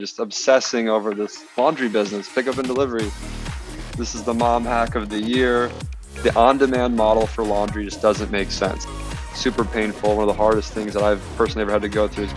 just obsessing over this laundry business, pickup and delivery. This is the mom hack of the year. The on-demand model for laundry just doesn't make sense. Super painful. One of the hardest things that I've personally ever had to go through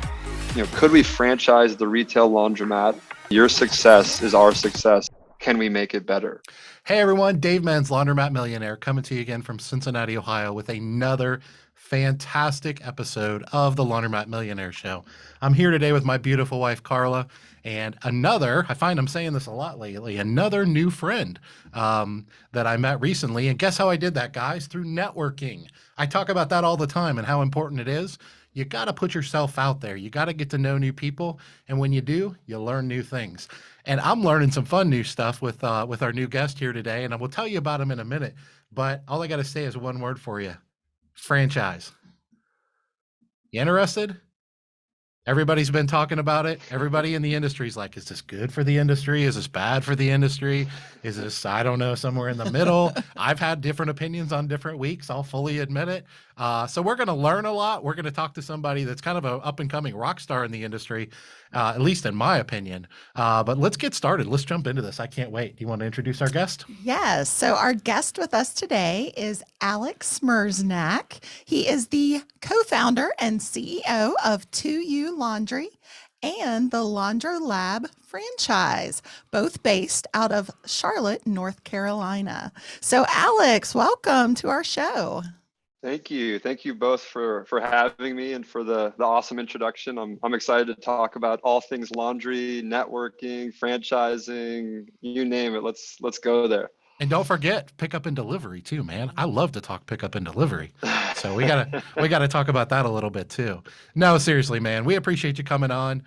is, could we franchise the retail laundromat? Your success is our success. Can we make it better? Hey everyone, Dave Menz, Laundromat Millionaire, coming to you again from Cincinnati, Ohio with another fantastic episode of the Laundromat Millionaire Show. I'm here today with my beautiful wife, Carla, and I find I'm saying this a lot lately, another new friend that I met recently. And guess how I did that, guys? Through networking. I talk about that all the time and how important it is. You got to put yourself out there. You got to get to know new people. And when you do, you learn new things. And I'm learning some fun new stuff with our new guest here today. And I will tell you about him in a minute. But all I got to say is one word for you: franchise. You interested? Everybody's been talking about it. Everybody in the industry is like, is this good for the industry? Is this bad for the industry? Is this, I don't know, somewhere in the middle? I've had different opinions on different weeks. I'll fully admit it. So we're going to learn a lot. We're going to talk to somebody that's kind of an up and coming rock star in the industry, at least in my opinion. But let's get started. Let's jump into this. I can't wait. Do you want to introduce our guest? Yes. So our guest with us today is Alex Smereczniak. He is the co-founder and CEO of 2U Laundry and the Laundrolab Franchise, both based out of Charlotte, North Carolina. So Alex, welcome to our show. Thank you. Thank you both for having me and for the awesome introduction. I'm excited to talk about all things laundry, networking, franchising, you name it. Let's go there. And don't forget pickup and delivery too, man. I love to talk pickup and delivery. So we gotta talk about that a little bit too. No, seriously, man, we appreciate you coming on.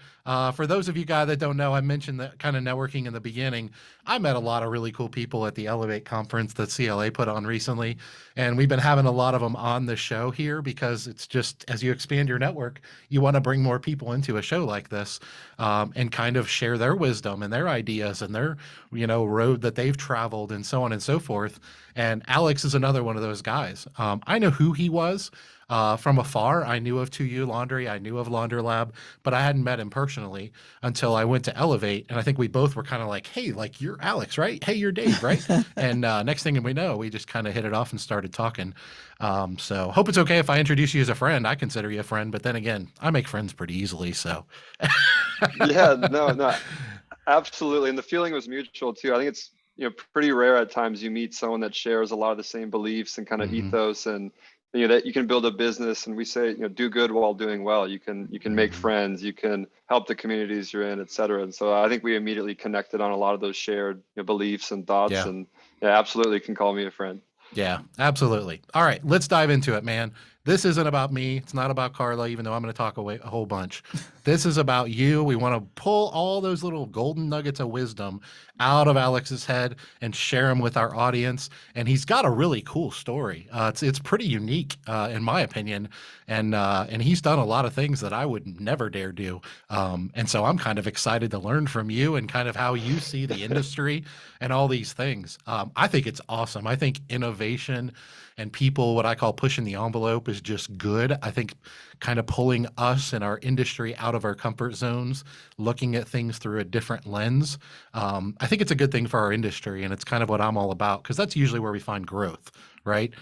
For those of you guys that don't know, I mentioned that kind of networking in the beginning. I met a lot of really cool people at the Elevate conference that CLA put on recently, and we've been having a lot of them on the show here because it's just, as you expand your network, you want to bring more people into a show like this, and kind of share their wisdom and their ideas and their, road that they've traveled and so on and so forth. And Alex is another one of those guys. I know who he was from afar. I knew of 2U Laundry. I knew of Laundrolab, but I hadn't met him personally until I went to Elevate. And I think we both were kind of like, hey, like, you're Alex, right? Hey, you're Dave, right? And next thing we know, we just kind of hit it off and started talking. So hope it's okay if I introduce you as a friend. I consider you a friend, but then again, I make friends pretty easily. So yeah, no, absolutely. And the feeling was mutual too. I think it's, pretty rare at times you meet someone that shares a lot of the same beliefs and kind of ethos, and that you can build a business. And we say, do good while doing well. You can make friends, you can help the communities you're in, et cetera. And so I think we immediately connected on a lot of those shared beliefs and thoughts. Yeah. And yeah, absolutely can call me a friend. Yeah, absolutely. All right, let's dive into it, man. This isn't about me. It's not about Carla, even though I'm going to talk a whole bunch. This is about you. We want to pull all those little golden nuggets of wisdom out of Alex's head and share them with our audience. And he's got a really cool story. It's pretty unique, in my opinion. And he's done a lot of things that I would never dare do. And so I'm kind of excited to learn from you and kind of how you see the industry and all these things. I think it's awesome. I think innovation and people, what I call pushing the envelope, is just good. I think kind of pulling us and our industry out of our comfort zones, looking at things through a different lens. I think it's a good thing for our industry, and it's kind of what I'm all about, because that's usually where we find growth, right?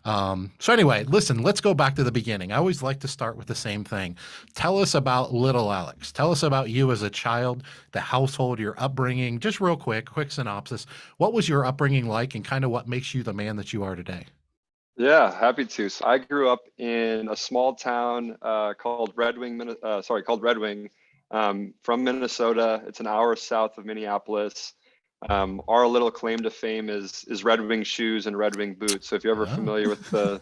So anyway, listen, let's go back to the beginning. I always like to start with the same thing. Tell us about little Alex. Tell us about you as a child, the household, your upbringing, just real quick synopsis. What was your upbringing like, and kind of what makes you the man that you are today? Yeah, happy to. So I grew up in a small town called Red Wing, from Minnesota. It's an hour south of Minneapolis. Our little claim to fame is Red Wing shoes and Red Wing boots. So if you're ever familiar with the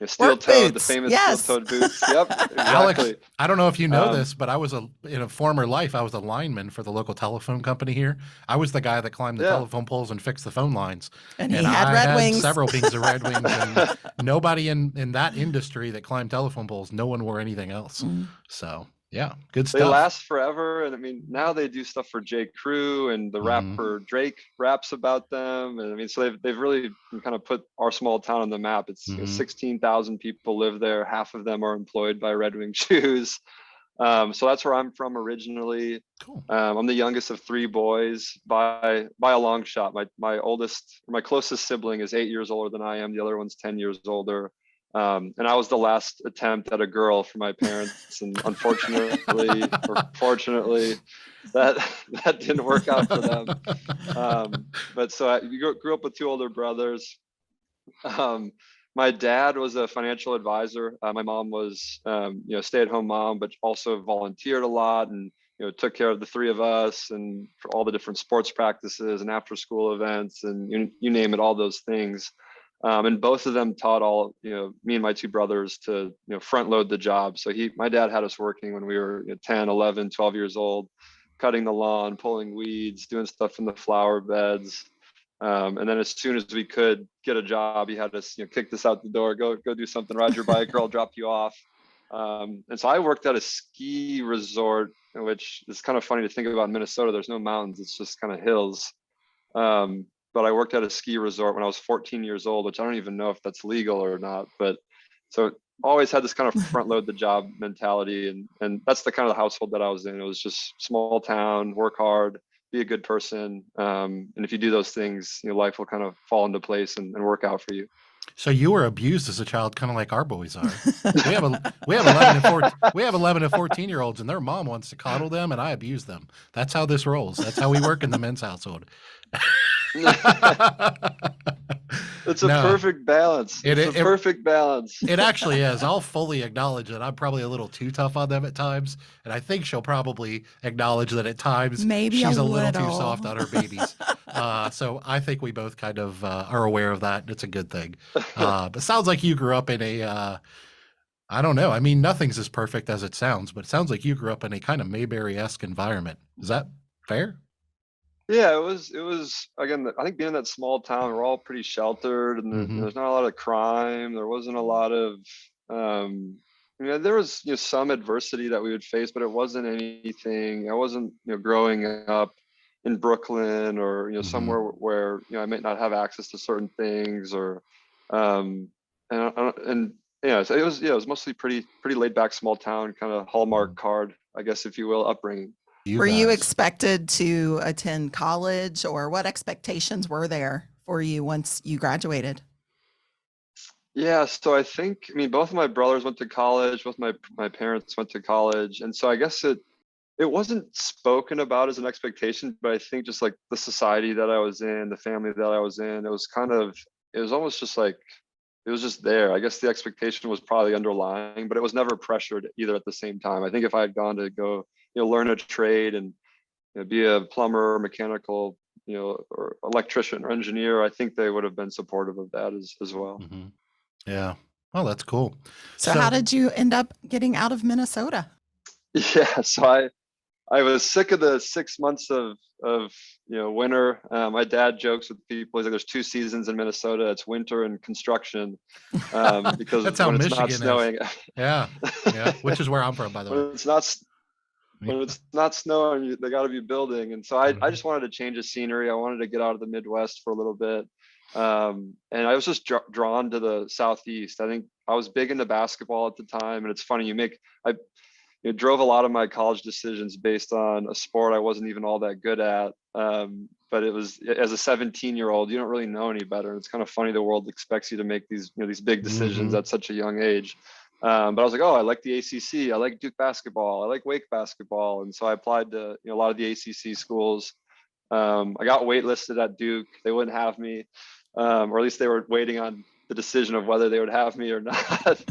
steel-toed, the famous steel-toed boots. Yep, exactly. Alex, I don't know if you know this, but I was in a former life, I was a lineman for the local telephone company here. I was the guy that climbed the telephone poles and fixed the phone lines. And he had Red Wings. Several pieces of Red Wings, and nobody in that industry that climbed telephone poles, no one wore anything else. So yeah, good stuff. They last forever. And I mean, now they do stuff for J. Crew, and the rapper Drake raps about them. And I mean, so they've really kind of put our small town on the map. It's 16,000 people live there. Half of them are employed by Red Wing Shoes. So that's where I'm from originally. Cool. I'm the youngest of 3 boys by a long shot. My closest sibling is 8 years older than I am. The other one's 10 years older. And I was the last attempt at a girl for my parents, and unfortunately or fortunately, that didn't work out for them. But so I grew up with 2 older brothers. My dad was a financial advisor. My mom was, stay-at-home mom, but also volunteered a lot and, took care of the 3 of us and for all the different sports practices and after-school events and you name it, all those things. And both of them taught me and my 2 brothers to, front load the job. So my dad had us working when we were 10, 11, 12 years old, cutting the lawn, pulling weeds, doing stuff in the flower beds. And then as soon as we could get a job, he had us, kick this out the door, go do something, ride your bike, or I'll drop you off. And so I worked at a ski resort, which is kind of funny to think about in Minnesota. There's no mountains, it's just kind of hills. But I worked at a ski resort when I was 14 years old, which I don't even know if that's legal or not. But so always had this kind of front load the job mentality. And that's the kind of the household that I was in. It was just small town, work hard, be a good person. And if you do those things, life will kind of fall into place and work out for you. So you were abused as a child, kind of like our boys are. We have 11 and 14-year-olds, and their mom wants to coddle them, and I abuse them. That's how this rolls. That's how we work in the Menz household. It's a perfect balance. It's a perfect balance. It actually is. I'll fully acknowledge that I'm probably a little too tough on them at times, and I think she'll probably acknowledge that at times she's a little too soft on her babies. So I think we both kind of are aware of that, and it's a good thing. But it sounds like you grew up in a I don't know. I mean, nothing's as perfect as it sounds, but it sounds like you grew up in a kind of Mayberry-esque environment. Is that fair? Yeah, it was again, I think being in that small town, we're all pretty sheltered and there's not a lot of crime. There wasn't a lot of, there was, some adversity that we would face, but it wasn't anything. I wasn't, growing up in Brooklyn or, somewhere where, I might not have access to certain things or, so it was mostly pretty laid back, small town, kind of Hallmark card, I guess, if you will, upbringing. Were you expected to attend college, or what expectations were there for you once you graduated? Yeah, so I think, both of my brothers went to college, both my parents went to college. And so I guess it wasn't spoken about as an expectation, but I think just like the society that I was in, the family that I was in, it was almost just like, it was just there. I guess the expectation was probably underlying, but it was never pressured either at the same time. I think if I had gone to go, learn a trade and be a plumber or mechanical, or electrician or engineer, I think they would have been supportive of that as well. Yeah. Oh, that's cool. So how did you end up getting out of Minnesota? Yeah. So I was sick of the 6 months of winter. My dad jokes with people, he's like, there's 2 seasons in Minnesota. It's winter and construction. Because that's how when Michigan it's not snowing. Yeah. Which is where I'm from, by the way. When it's not snowing, they got to be building. And so I just wanted to change the scenery. I wanted to get out of the Midwest for a little bit. And I was just drawn to the Southeast. I think I was big into basketball at the time. And it's funny, I drove a lot of my college decisions based on a sport I wasn't even all that good at. But it was, as a 17-year-old, you don't really know any better. And it's kind of funny, the world expects you to make these big decisions at such a young age. But I was like, I like the ACC. I like Duke basketball. I like Wake basketball. And so I applied to a lot of the ACC schools. I got waitlisted at Duke. They wouldn't have me, or at least they were waiting on the decision of whether they would have me or not.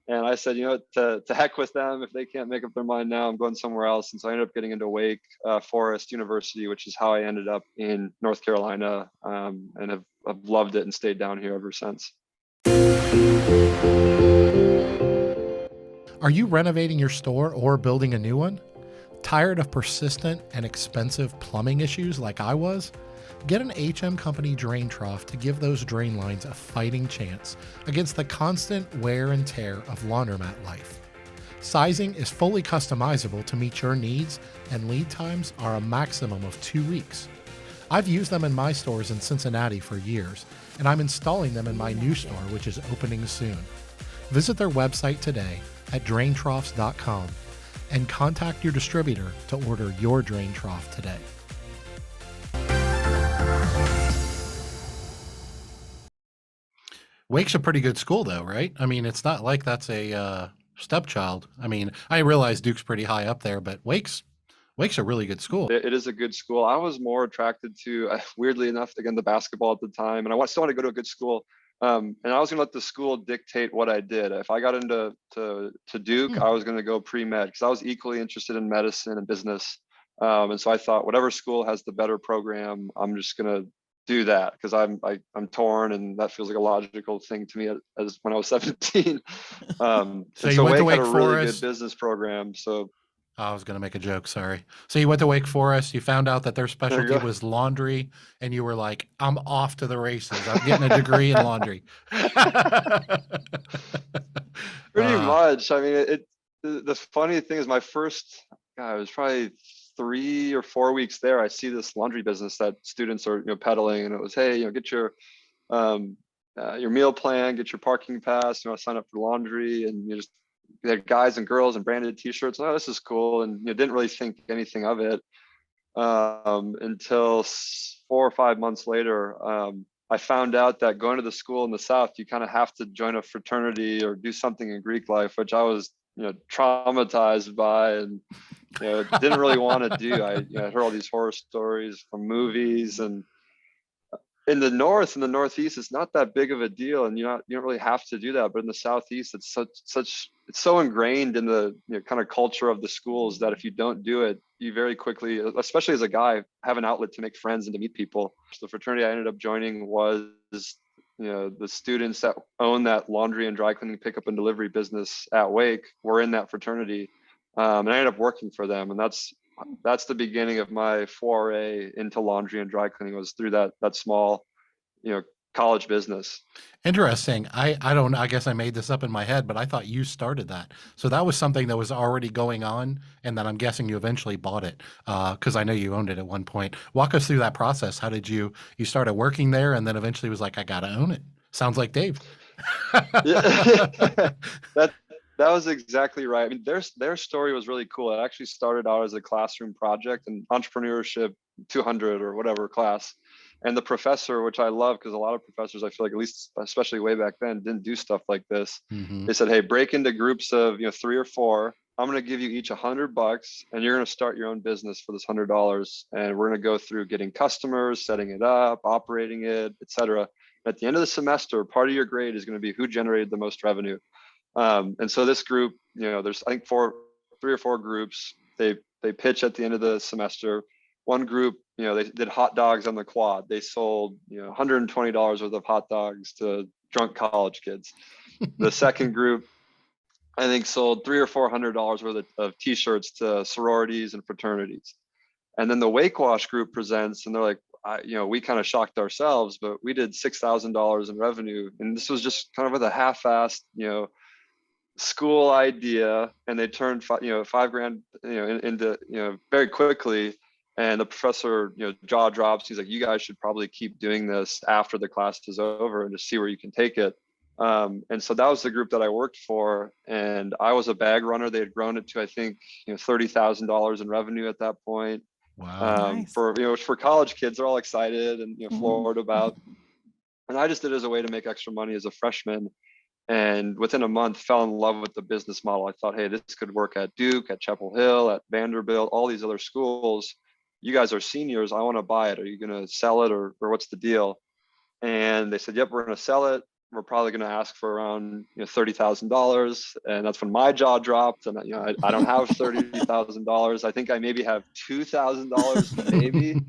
And I said, to heck with them. If they can't make up their mind now, I'm going somewhere else. And so I ended up getting into Wake Forest University, which is how I ended up in North Carolina, and have loved it and stayed down here ever since. Are you renovating your store or building a new one? Tired of persistent and expensive plumbing issues like I was? Get an HM Company drain trough to give those drain lines a fighting chance against the constant wear and tear of laundromat life. Sizing is fully customizable to meet your needs, and lead times are a maximum of 2 weeks. I've used them in my stores in Cincinnati for years, and I'm installing them in my new store, which is opening soon. Visit their website today at draintroughs.com and contact your distributor to order your drain trough today. Wake's a pretty good school though, right? I mean, it's not like that's a stepchild. I mean, I realize Duke's pretty high up there, but Wake's a really good school. It is a good school. I was more attracted to, weirdly enough, again, the basketball at the time, and still want to go to a good school. And I was going to let the school dictate what I did. If I got into Duke, I was going to go pre-med because I was equally interested in medicine and business. And so I thought, whatever school has the better program, I'm just going to do that because I'm torn, and that feels like a logical thing to me as when I was 17. So you went to Wake Wake had a really Forest. good business program. So I was going to make a joke. Sorry. So you went to Wake Forest. You found out that their specialty was laundry, and you were like, "I'm off to the races. I'm getting a degree in laundry." Pretty much. I mean, the funny thing is, my first, it was probably 3 or 4 weeks there. I see this laundry business that students are peddling, and it was, hey, get your meal plan, get your parking pass, sign up for laundry, and you just. They had guys and girls and branded T-shirts. Oh, this is cool, and didn't really think anything of it until 4 or 5 months later. I found out that going to the school in the South, you kind of have to join a fraternity or do something in Greek life, which I was traumatized by and didn't really want to do. I heard all these horror stories from movies, and in the North and the Northeast, it's not that big of a deal, and you don't really have to do that. But in the Southeast, it's so ingrained in the kind of culture of the schools that if you don't do it, you very quickly, especially as a guy, have an outlet to make friends and to meet people. So the fraternity I ended up joining was the students that own that laundry and dry cleaning pickup and delivery business at Wake were in that fraternity, and I ended up working for them, and that's the beginning of my foray into laundry and dry cleaning, was through that small, college business. Interesting. I guess I made this up in my head, but I thought you started that. So that was something that was already going on, and then I'm guessing you eventually bought it because I know you owned it at one point. Walk us through that process. How did you started working there and then eventually was like, I got to own it. Sounds like Dave. Yeah. That was exactly right. I mean, their story was really cool. It actually started out as a classroom project, an entrepreneurship 200 or whatever class. And the professor, which I love because a lot of professors, I feel like, at least especially way back then, didn't do stuff like this. Mm-hmm. They said, hey, break into groups of 3 or 4. I'm going to give you each $100, and you're going to start your own business for this $100. And we're going to go through getting customers, setting it up, operating it, etc. At the end of the semester, part of your grade is going to be who generated the most revenue. And so this group, there's I think 3 or 4 groups. They pitch at the end of the semester. One group, they did hot dogs on the quad. They sold, $120 worth of hot dogs to drunk college kids. The second group, I think, sold $300 or $400 worth of T-shirts to sororities and fraternities. And then the Wake Wash group presents, and they're like, we kind of shocked ourselves, but we did $6,000 in revenue, and this was just kind of with a half-assed, school idea, and they turned $5,000 into very quickly. And the professor jaw drops. He's like, you guys should probably keep doing this after the class is over and just see where you can take it. And so that was the group that I worked for, and I was a bag runner. They had grown it to, I think, $30,000 in revenue at that point. Wow. Nice. For college kids, they're all excited and floored about, and I just did it as a way to make extra money as a freshman. And within a month, fell in love with the business model. I thought, hey, this could work at Duke, at Chapel Hill, at Vanderbilt, all these other schools. You guys are seniors. I want to buy it. Are you going to sell it, or what's the deal? And they said, yep, we're going to sell it. We're probably going to ask for around $30,000. And that's when my jaw dropped. And I don't have $30,000. I think I maybe have $2,000, maybe.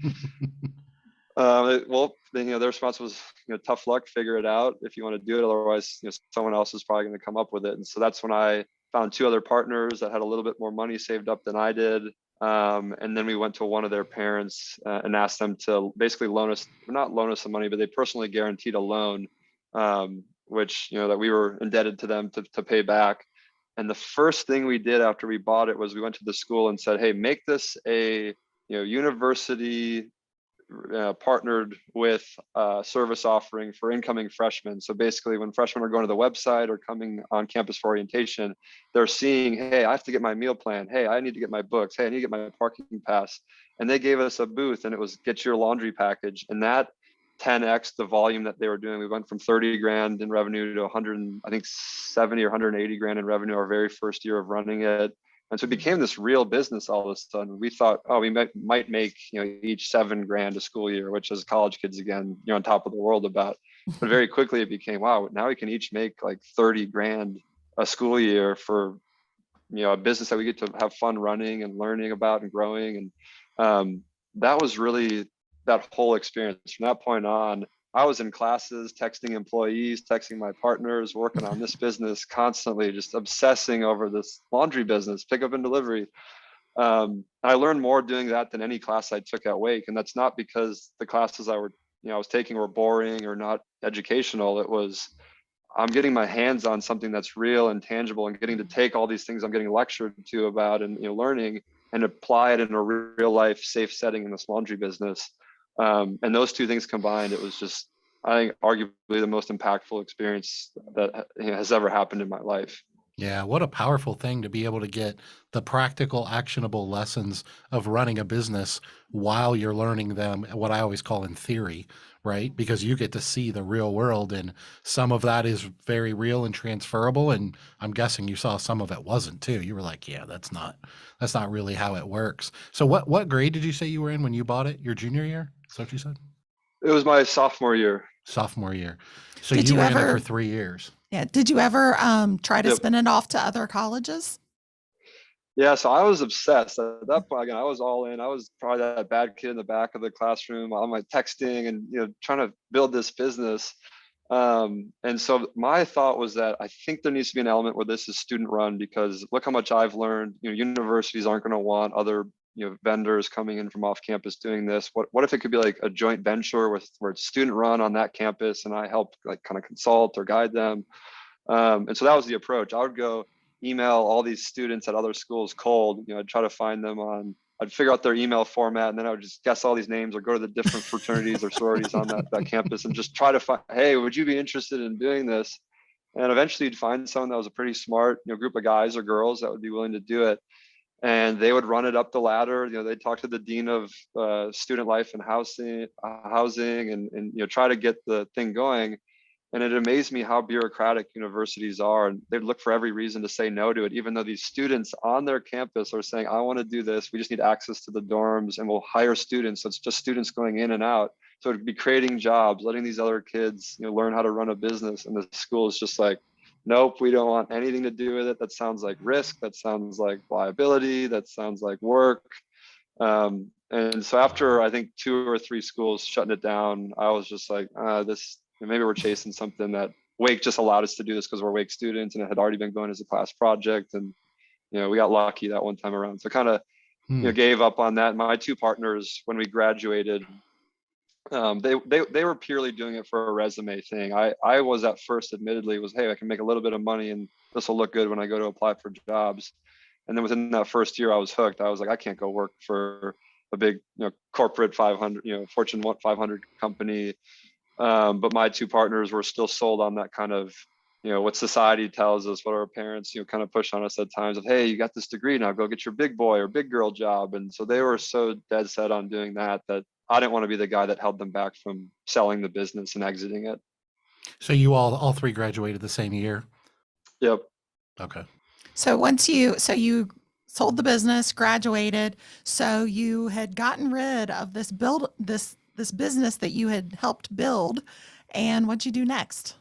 Well, then, their response was, tough luck, figure it out if you want to do it. Otherwise, someone else is probably going to come up with it. And so that's when I found 2 other partners that had a little bit more money saved up than I did. And then we went to one of their parents and asked them to basically not loan us some money, but they personally guaranteed a loan, which, that we were indebted to them to pay back. And the first thing we did after we bought it was we went to the school and said, hey, make this a, university partnered with a service offering for incoming freshmen. So basically when freshmen are going to the website or coming on campus for orientation, they're seeing, hey, I have to get my meal plan. Hey, I need to get my books. Hey, I need to get my parking pass. And they gave us a booth, and it was get your laundry package. And that 10x the volume that they were doing. We went from 30 grand in revenue to 100, I think 70 or 180 grand in revenue our very first year of running it. And so it became this real business all of a sudden. We thought, oh, we might make, each 7 grand a school year, which as college kids, again, on top of the world about. But very quickly it became, wow, now we can each make like 30 grand a school year for, a business that we get to have fun running and learning about and growing. And that was really that whole experience. From that point on, I was in classes, texting employees, texting my partners, working on this business constantly, just obsessing over this laundry business, pickup and delivery. I learned more doing that than any class I took at Wake. And that's not because the classes I was taking were boring or not educational. It was, I'm getting my hands on something that's real and tangible, and getting to take all these things I'm getting lectured to about and learning and apply it in a real life safe setting in this laundry business. And those two things combined, it was just, I think, arguably the most impactful experience that has ever happened in my life. Yeah, what a powerful thing to be able to get the practical, actionable lessons of running a business while you're learning them, what I always call in theory, right? Because you get to see the real world, and some of that is very real and transferable. And I'm guessing you saw some of it wasn't too. You were like, yeah, that's not really how it works. So what grade did you say you were in when you bought it? Your junior year? Is that what you said? It was my sophomore year. Sophomore year. So Did you you ran it ever- for 3 years. Yeah. Did you ever try to Yep. spin it off to other colleges? Yeah, so I was obsessed at that point. Again, I was all in. I was probably that bad kid in the back of the classroom on my texting and trying to build this business. And so my thought was that I think there needs to be an element where this is student run, because look how much I've learned. Universities aren't going to want other vendors coming in from off campus doing this. What if it could be like a joint venture where it's student run on that campus, and I help like kind of consult or guide them. And so that was the approach. I would go email all these students at other schools cold. I'd try to find them I'd figure out their email format, and then I would just guess all these names or go to the different fraternities or sororities on that campus and just try to find, hey, would you be interested in doing this? And eventually you'd find someone that was a pretty smart group of guys or girls that would be willing to do it. And they would run it up the ladder. They'd talk to the dean of student life and housing and try to get the thing going. And it amazed me how bureaucratic universities are. And they'd look for every reason to say no to it, even though these students on their campus are saying, I want to do this. We just need access to the dorms, and we'll hire students. So it's just students going in and out. So it'd be creating jobs, letting these other kids learn how to run a business. And the school is just like, nope, we don't want anything to do with it. That sounds like risk. That sounds like liability. That sounds like work. And so after, I think, 2 or 3 schools shutting it down, I was just like, maybe we're chasing something that Wake just allowed us to do this because we're Wake students, and it had already been going as a class project. And, we got lucky that one time around. So kind of, gave up on that. My 2 partners, when we graduated, they were purely doing it for a resume thing. I was at first, admittedly, hey, I can make a little bit of money and this will look good when I go to apply for jobs. And then within that first year, I was hooked. I was like, I can't go work for a big, corporate 500, Fortune 500 company. But my 2 partners were still sold on that kind of, what society tells us, what our parents, kind of push on us at times of, hey, you got this degree, now go get your big boy or big girl job. And so they were so dead set on doing that I didn't want to be the guy that held them back from selling the business and exiting it. So you all 3 graduated the same year? Yep. Okay. So you sold the business, graduated, so you had gotten rid of this business that you had helped build. And what'd you do next?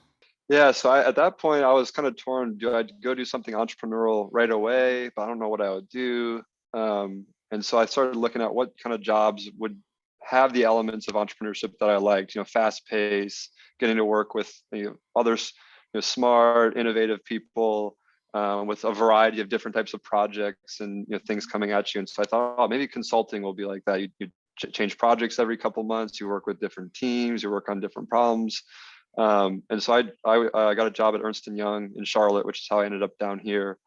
Yeah, so at that point, I was kind of torn. Do I go do something entrepreneurial right away? But I don't know what I would do. And so I started looking at what kind of jobs would have the elements of entrepreneurship that I liked. Fast pace, getting to work with others, smart, innovative people with a variety of different types of projects and things coming at you. And so I thought, oh, maybe consulting will be like that. You change projects every couple months. You work with different teams. You work on different problems. And so I got a job at Ernst & Young in Charlotte, which is how I ended up down here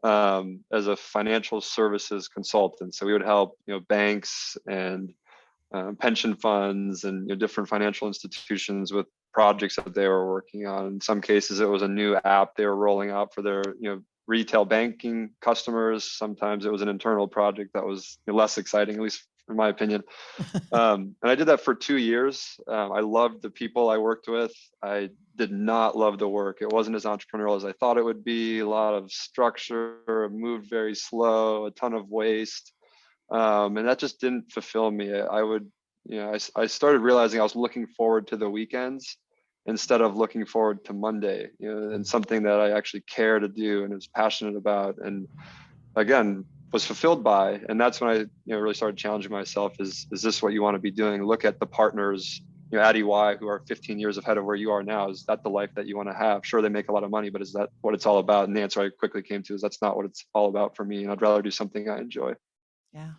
as a financial services consultant. So we would help banks and pension funds and different financial institutions with projects that they were working on. In some cases, it was a new app they were rolling out for their retail banking customers. Sometimes it was an internal project that was less exciting, at least in my opinion. And I did that for 2 years. I loved the people I worked with. I did not love the work. It wasn't as entrepreneurial as I thought it would be. A lot of structure, moved very slow, a ton of waste. And that just didn't fulfill me. I started realizing I was looking forward to the weekends instead of looking forward to Monday, and something that I actually care to do and was passionate about. And again, was fulfilled by. And that's when I really started challenging myself, is this what you want to be doing? Look at the partners at EY who are 15 years ahead of where you are now. Is that the life that you want to have? Sure, they make a lot of money, but is that what it's all about? And the answer I quickly came to is that's not what it's all about for me. And I'd rather do something I enjoy. Yeah.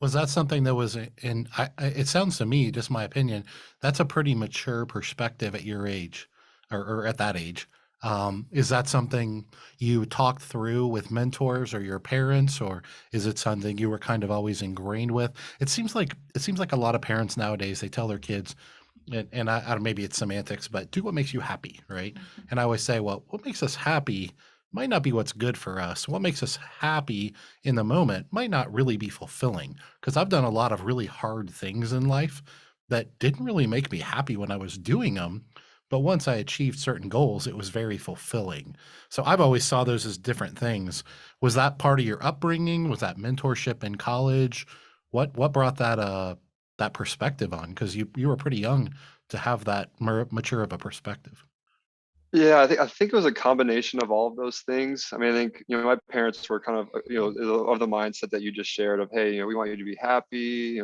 Was that something that was it sounds to me, just my opinion, that's a pretty mature perspective at your age or at that age. Is that something you talked through with mentors or your parents, or is it something you were kind of always ingrained with? It seems like a lot of parents nowadays, they tell their kids, and I maybe it's semantics, but do what makes you happy, right? And I always say, well, what makes us happy might not be what's good for us. What makes us happy in the moment might not really be fulfilling. Because I've done a lot of really hard things in life that didn't really make me happy when I was doing them. But once I achieved certain goals, it was very fulfilling. So I've always saw those as different things. Was that part of your upbringing? Was that mentorship in college? What brought that perspective on? Because you were pretty young to have that mature of a perspective. Yeah, I think it was a combination of all of those things. I mean, I think my parents were kind of of the mindset that you just shared of, hey, we want you to be happy,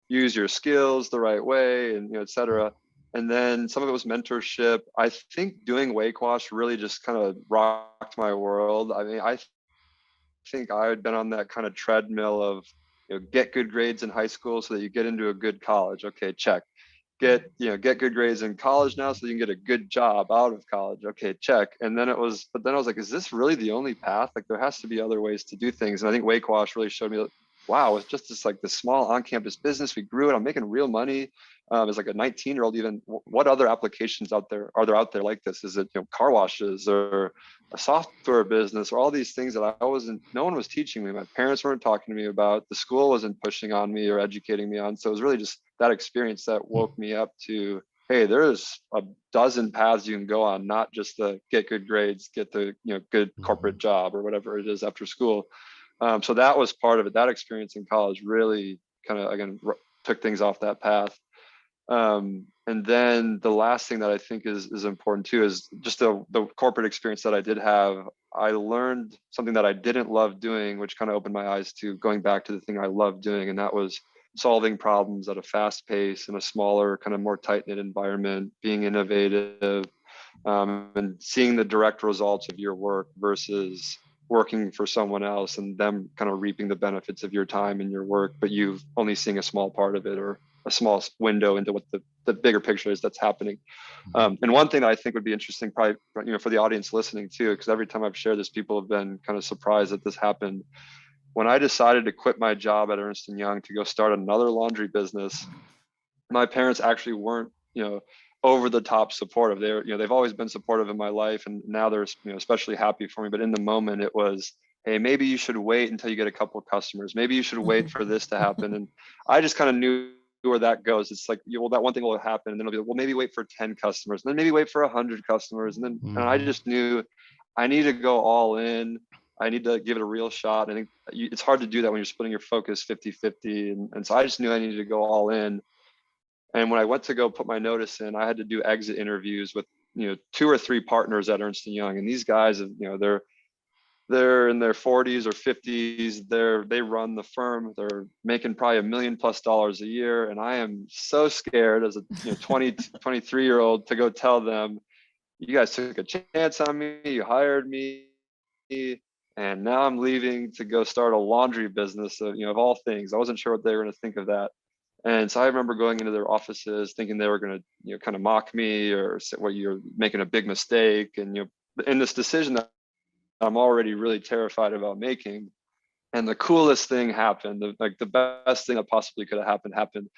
use your skills the right way, and et cetera. And then some of it was mentorship. I think doing Wake Wash really just kind of rocked my world. I mean, I think I had been on that kind of treadmill of get good grades in high school so that you get into a good college. Okay, check. Get good grades in college now so you can get a good job out of college. Okay, check. And then but then I was like, is this really the only path? Like, there has to be other ways to do things. And I think Wake Wash really showed me that, wow, it's just this small on-campus business. We grew it. I'm making real money. As like a 19-year-old, even what other applications are there out there like this? Is it car washes or a software business or all these things that no one was teaching me. My parents weren't talking to me about. The school wasn't pushing on me or educating me on. So it was really just that experience that woke me up to, hey, there's a dozen paths you can go on, not just the get good grades, get the good corporate job or whatever it is after school. So that was part of it. That experience in college really kind of, again, took things off that path. And then the last thing that I think is important too is just the corporate experience that I did have. I learned something that I didn't love doing, which kind of opened my eyes to going back to the thing I love doing, and that was solving problems at a fast pace in a smaller, kind of more tight-knit environment, being innovative, and seeing the direct results of your work versus working for someone else and them kind of reaping the benefits of your time and your work, but you've only seeing a small part of it or a small window into what the bigger picture is that's happening. And one thing that I think would be interesting, probably for the audience listening too, because every time I've shared this, people have been kind of surprised that this happened. When I decided to quit my job at Ernst & Young to go start another laundry business, my parents actually weren't, over the top supportive. They've always been supportive in my life, and now they're, especially happy for me. But in the moment, it was, hey, maybe you should wait until you get a couple of customers. Maybe you should wait for this to happen. And I just kind of knew where that goes. It's like, well, that one thing will happen, and then it'll be like, well, maybe wait for 10 customers, and then maybe wait for 100 customers, and I just knew I need to go all in. I need to give it a real shot. I think it's hard to do that when you're splitting your focus 50-50. And so I just knew I needed to go all in. And when I went to go put my notice in, I had to do exit interviews with, 2 or 3 partners at Ernst & Young. And these guys, they're in their 40s or 50s. They run the firm. They're making probably $1 million+ a year. And I am so scared as a 23-year-old to go tell them, you guys took a chance on me, you hired me, and now I'm leaving to go start a laundry business of all things. I wasn't sure what they were going to think of that. And so I remember going into their offices thinking they were going to, kind of mock me or say, well, you're making a big mistake. And, in this decision that I'm already really terrified about making, And the coolest thing happened, the best thing that possibly could have happened.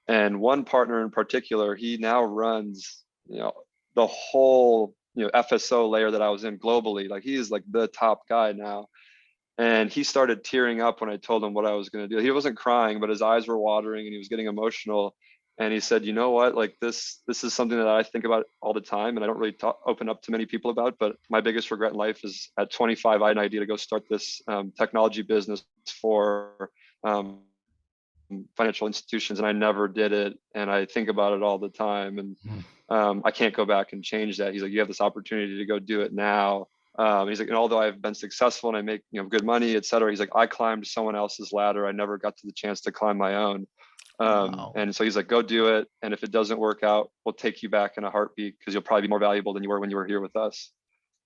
And one partner in particular, he now runs, the whole, FSO layer that I was in globally. Like, he is like the top guy now. And he started tearing up when I told him what I was going to do. He wasn't crying, but his eyes were watering and he was getting emotional. And he said, you know what, like this is something that I think about all the time, and I don't really open up to many people about, but my biggest regret in life is at 25, I had an idea to go start this technology business for financial institutions, and I never did it. And I think about it all the time, and I can't go back and change that. He's like, you have this opportunity to go do it now. He's like, and although I've been successful and I make good money, et cetera, he's like, I climbed someone else's ladder. I never got to the chance to climb my own. Wow. And so he's like, go do it. And if it doesn't work out, we'll take you back in a heartbeat, because you'll probably be more valuable than you were when you were here with us.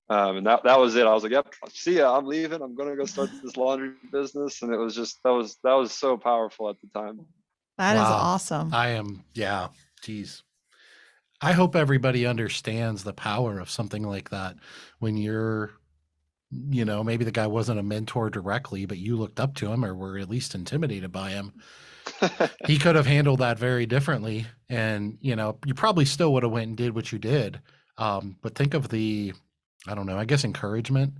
And that was it. I was like, yep, see ya, I'm leaving. I'm going to go start this laundry business. And it was just, that was so powerful at the time. That is Wow. awesome. Yeah, geez. I hope everybody understands the power of something like that when you're, maybe the guy wasn't a mentor directly, but you looked up to him or were at least intimidated by him. He could have handled that very differently. And, you probably still would have went and did what you did. But think of the, I don't know, I guess encouragement,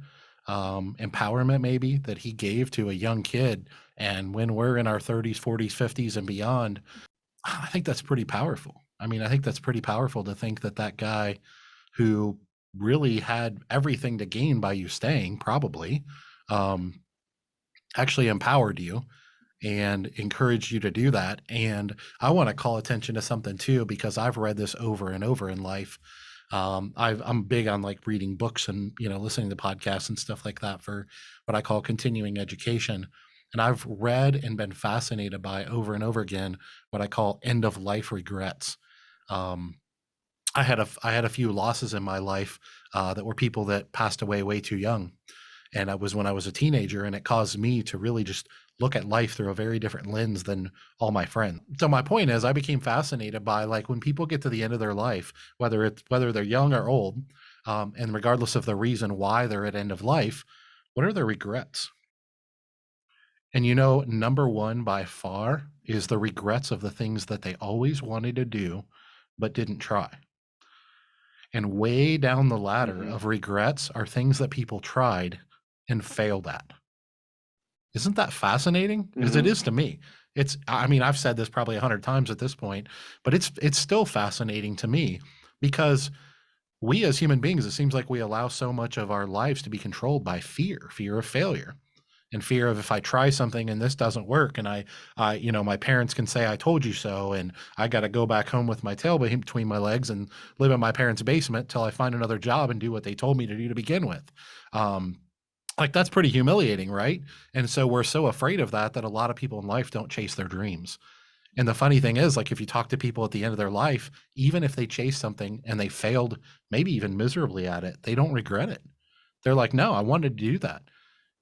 empowerment maybe that he gave to a young kid. And when we're in our 30s, 40s, 50s and beyond, I think that's pretty powerful. I mean, I think that's pretty powerful to think that guy who really had everything to gain by you staying, probably, actually empowered you and encouraged you to do that. And I want to call attention to something too, because I've read this over and over in life. I'm big on like reading books and, listening to podcasts and stuff like that for what I call continuing education. And I've read and been fascinated by over and over again what I call end of life regrets. I had a few losses in my life that were people that passed away way too young. And it was when I was a teenager, and it caused me to really just look at life through a very different lens than all my friends. So my point is, I became fascinated by like when people get to the end of their life, whether they're young or old, and regardless of the reason why they're at end of life, what are their regrets? And number one by far is the regrets of the things that they always wanted to do, but didn't try. And way down the ladder of regrets are things that people tried and failed at. Isn't that fascinating? Because it is to me. I've said this probably 100 times at this point, but it's still fascinating to me, because we as human beings, it seems like we allow so much of our lives to be controlled by fear of failure. And fear of, if I try something and this doesn't work, and I my parents can say, I told you so, and I got to go back home with my tail between my legs and live in my parents' basement till I find another job and do what they told me to do to begin with. Like, that's pretty humiliating, right? And so we're so afraid of that a lot of people in life don't chase their dreams. And the funny thing is, like, if you talk to people at the end of their life, even if they chase something and they failed, maybe even miserably at it, they don't regret it. They're like, no, I wanted to do that.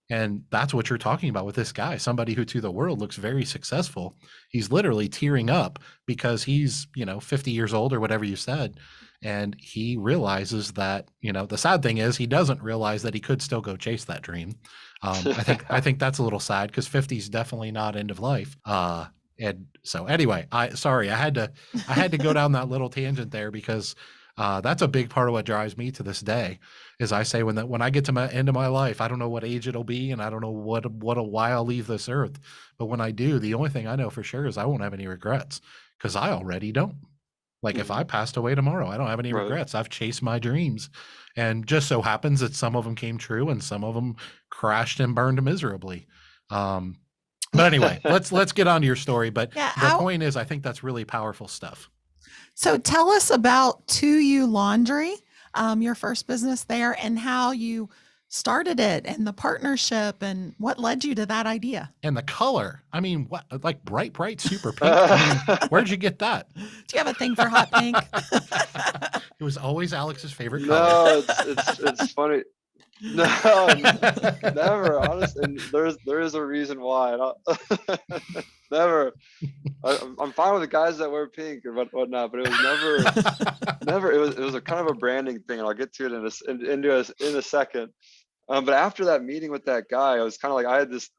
And that's what you're talking about with this guy, somebody who to the world looks very successful. He's literally tearing up because he's, 50 years old or whatever you said. And he realizes that, the sad thing is he doesn't realize that he could still go chase that dream. I think that's a little sad, because 50 is definitely not end of life. And so anyway, I had to go down that little tangent there, because that's a big part of what drives me to this day. Is I say, when I get to my end of my life, I don't know what age it'll be, and I don't know why I'll leave this earth. But when I do, the only thing I know for sure is I won't have any regrets, because I already don't. Like, if I passed away tomorrow, I don't have any regrets. I've chased my dreams, and just so happens that some of them came true and some of them crashed and burned miserably. But anyway, let's get on to your story. But the point is, I think that's really powerful stuff. So tell us about 2U Laundry, your first business there, and how you started it, and the partnership, and what led you to that idea. And the color. I mean, what, like bright, super pink? I mean, where'd you get that? Do you have a thing for hot pink? It was always Alex's favorite color. No, it's funny. No, never. Honestly, and there is a reason why. Never. I'm fine with the guys that wear pink or whatnot, but it was never. It was a kind of a branding thing, and I'll get to it in a second. But after that meeting with that guy, I was kind of like, I had this,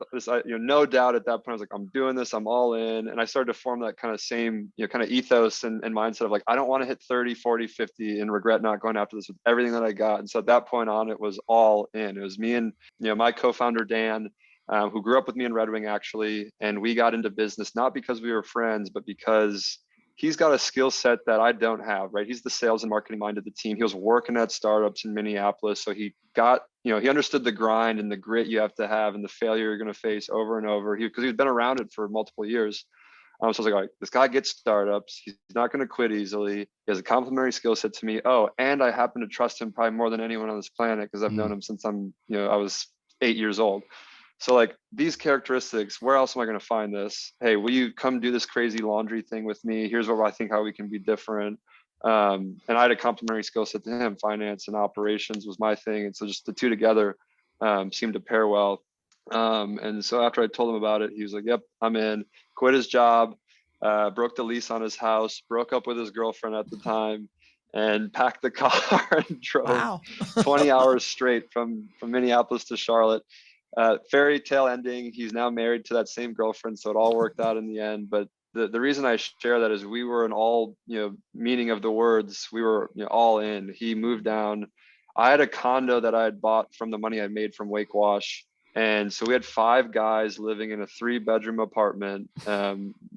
no doubt at that point. I was like, I'm doing this, I'm all in. And I started to form that kind of same, kind of ethos and mindset of like, I don't want to hit 30, 40, 50 and regret not going after this with everything that I got. And so at that point on, it was all in. It was me and, my co-founder, Dan, who grew up with me in Red Wing, actually. And we got into business, not because we were friends, but because he's got a skill set that I don't have, right? He's the sales and marketing mind of the team. He was working at startups in Minneapolis. So he got, he understood the grind and the grit you have to have and the failure you're going to face over and over. Because he's been around it for multiple years. So I was like, all right, this guy gets startups. He's not going to quit easily. He has a complementary skill set to me. Oh, and I happen to trust him probably more than anyone on this planet because I've known him since I was 8 years old. So like these characteristics, where else am I going to find this? Hey, will you come do this crazy laundry thing with me? Here's what I think how we can be different. And I had a complementary skill set to him. Finance and operations was my thing. And so just the two together seemed to pair well. And so after I told him about it, he was like, yep, I'm in. Quit his job, broke the lease on his house, broke up with his girlfriend at the time, and packed the car and drove 20 hours straight from Minneapolis to Charlotte. Fairy tale ending. He's now married to that same girlfriend, so it all worked out in the end. But the reason I share that is we were in all meaning of the words. We were all in. He moved down. I had a condo that I had bought from the money I made from Wake Wash, and so we had 5 guys living in a 3-bedroom apartment.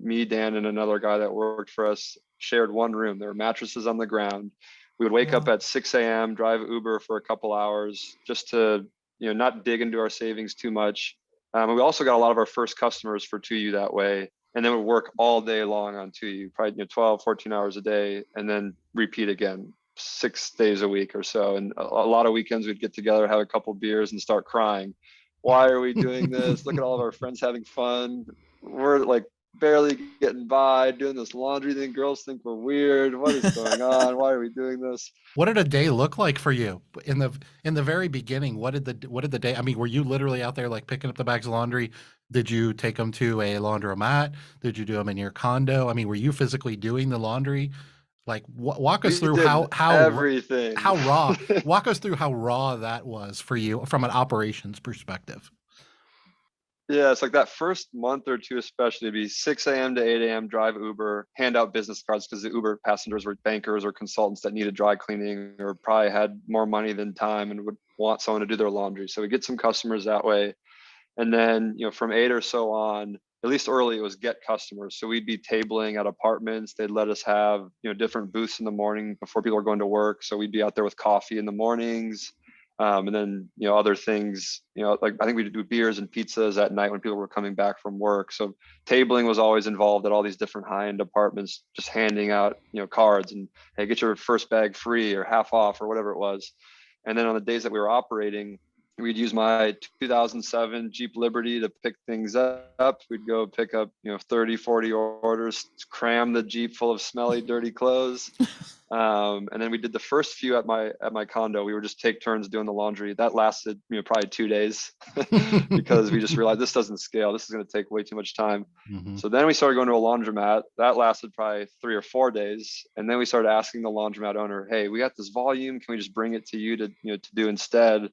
Me, Dan, and another guy that worked for us shared one room. There were mattresses on the ground. We would wake up at 6 a.m., drive Uber for a couple hours just to not dig into our savings too much. And we also got a lot of our first customers for 2U that way. And then we'd work all day long on 2U, probably 12, 14 hours a day, and then repeat again 6 days a week or so. And a lot of weekends we'd get together, have a couple beers and start crying. Why are we doing this? Look at all of our friends having fun. We're like barely getting by doing this laundry thing. Girls think we're weird. What is going on? Why are we doing this? What did a day look like for you in the very beginning? What did the day? I mean, were you literally out there like picking up the bags of laundry? Did you take them to a laundromat? Did you do them in your condo? I mean, were you physically doing the laundry? Like, walk us through how everything. How raw. Walk us through how raw that was for you from an operations perspective. Yeah, it's like that first month or two, especially, it'd be 6 a.m. to 8 a.m., drive Uber, hand out business cards because the Uber passengers were bankers or consultants that needed dry cleaning or probably had more money than time and would want someone to do their laundry. So we get some customers that way. And then, from 8 or so on, at least early, it was get customers. So we'd be tabling at apartments. They'd let us have, different booths in the morning before people are going to work. So we'd be out there with coffee in the mornings. And then, other things, like I think we do beers and pizzas at night when people were coming back from work. So tabling was always involved at all these different high-end apartments, just handing out, cards and, hey, get your first bag free or half off or whatever it was. And then on the days that we were operating, we'd use my 2007 Jeep Liberty to pick things up. We'd go pick up, 30, 40 orders, cram the Jeep full of smelly, dirty clothes. And then we did the first few at my condo. We would just take turns doing the laundry. That lasted, probably 2 days because we just realized this doesn't scale. This is going to take way too much time. Mm-hmm. So then we started going to a laundromat. That lasted probably 3 or 4 days. And then we started asking the laundromat owner, hey, we got this volume. Can we just bring it to you to, to do instead?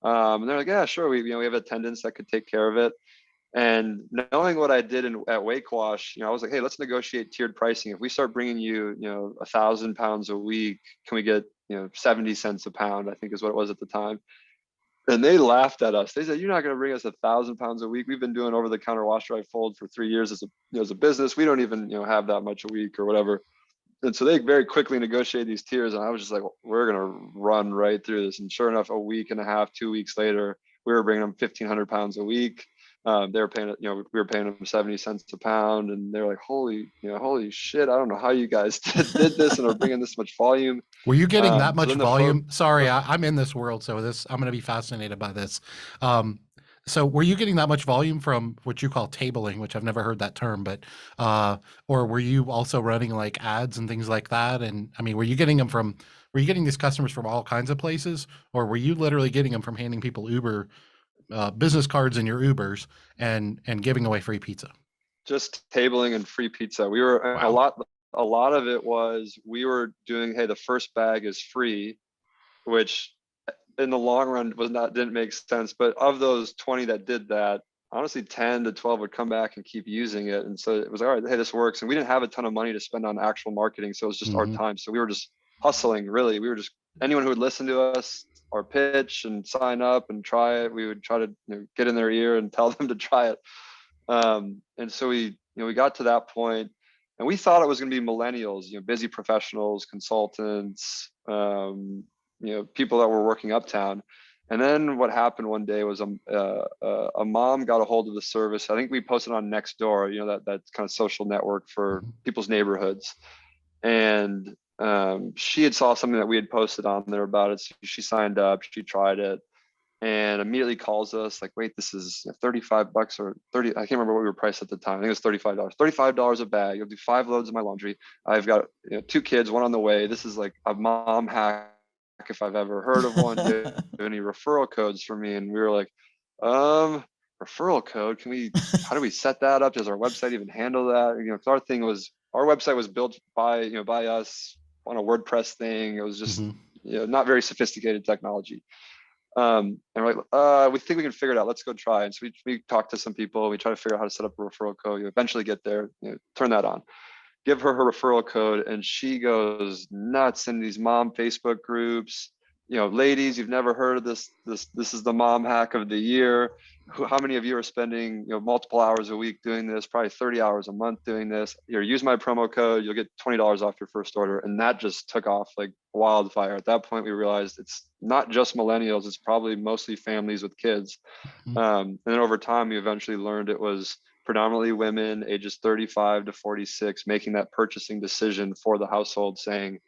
And they're like, yeah, sure. We have attendants that could take care of it. And knowing what I did at Wake Wash, I was like, hey, let's negotiate tiered pricing. If we start bringing you, 1,000 pounds a week, can we get, 70 cents a pound, I think is what it was at the time. And they laughed at us. They said, you're not going to bring us 1,000 pounds a week. We've been doing over the counter wash dry fold for 3 years as a business. We don't even, have that much a week or whatever. And so they very quickly negotiated these tiers. And I was just like, we're going to run right through this. And sure enough, a week and a half, 2 weeks later, we were bringing them 1,500 pounds a week. They were paying, we were paying them 70 cents a pound. And they're like, holy shit. I don't know how you guys did this and are bringing this much volume. Were you getting that much volume? Sorry, I'm in this world. So I'm going to be fascinated by this. So were you getting that much volume from what you call tabling, which I've never heard that term, but, or were you also running like ads and things like that? And I mean, were you getting these customers from all kinds of places, or were you literally getting them from handing people Uber, business cards in your Ubers and giving away free pizza? Just tabling and free pizza. We were a lot of it was, we were doing, hey, the first bag is free, which in the long run didn't make sense. But of those 20 that did that, honestly, 10 to 12 would come back and keep using it. And so it was, all right, hey, this works. And we didn't have a ton of money to spend on actual marketing. So it was just our time. So we were just hustling, really. We were just, anyone who would listen to us, our pitch and sign up and try it, we would try to get in their ear and tell them to try it. And so we got to that point, and we thought it was going to be millennials, busy professionals, consultants, people that were working uptown. And then what happened one day was a mom got a hold of the service. I think we posted on Nextdoor, that kind of social network for people's neighborhoods. And she had saw something that we had posted on there about it. So she signed up, she tried it, and immediately calls us like, wait, this is $35 or 30. I can't remember what we were priced at the time. I think it was $35. $35 a bag. You'll do 5 loads of my laundry. I've got 2 kids, 1 on the way. This is like a mom hack if I've ever heard of one. Do you have any referral codes for me? And we were like, referral code? How do we set that up? Does our website even handle that? Because our thing was, our website was built by us on a WordPress thing. It was just, not very sophisticated technology. And we're like, we think we can figure it out. Let's go try. And so we talked to some people. We try to figure out how to set up a referral code. You eventually get there, turn that on, give her referral code. And she goes nuts in these mom Facebook groups. Ladies, you've never heard of this. This is the mom hack of the year. How many of you are spending, multiple hours a week doing this? Probably 30 hours a month doing this. Here, use my promo code. You'll get $20 off your first order. And that just took off like wildfire. At that point, we realized it's not just millennials. It's probably mostly families with kids. And then over time, we eventually learned it was predominantly women ages 35 to 46 making that purchasing decision for the household, saying,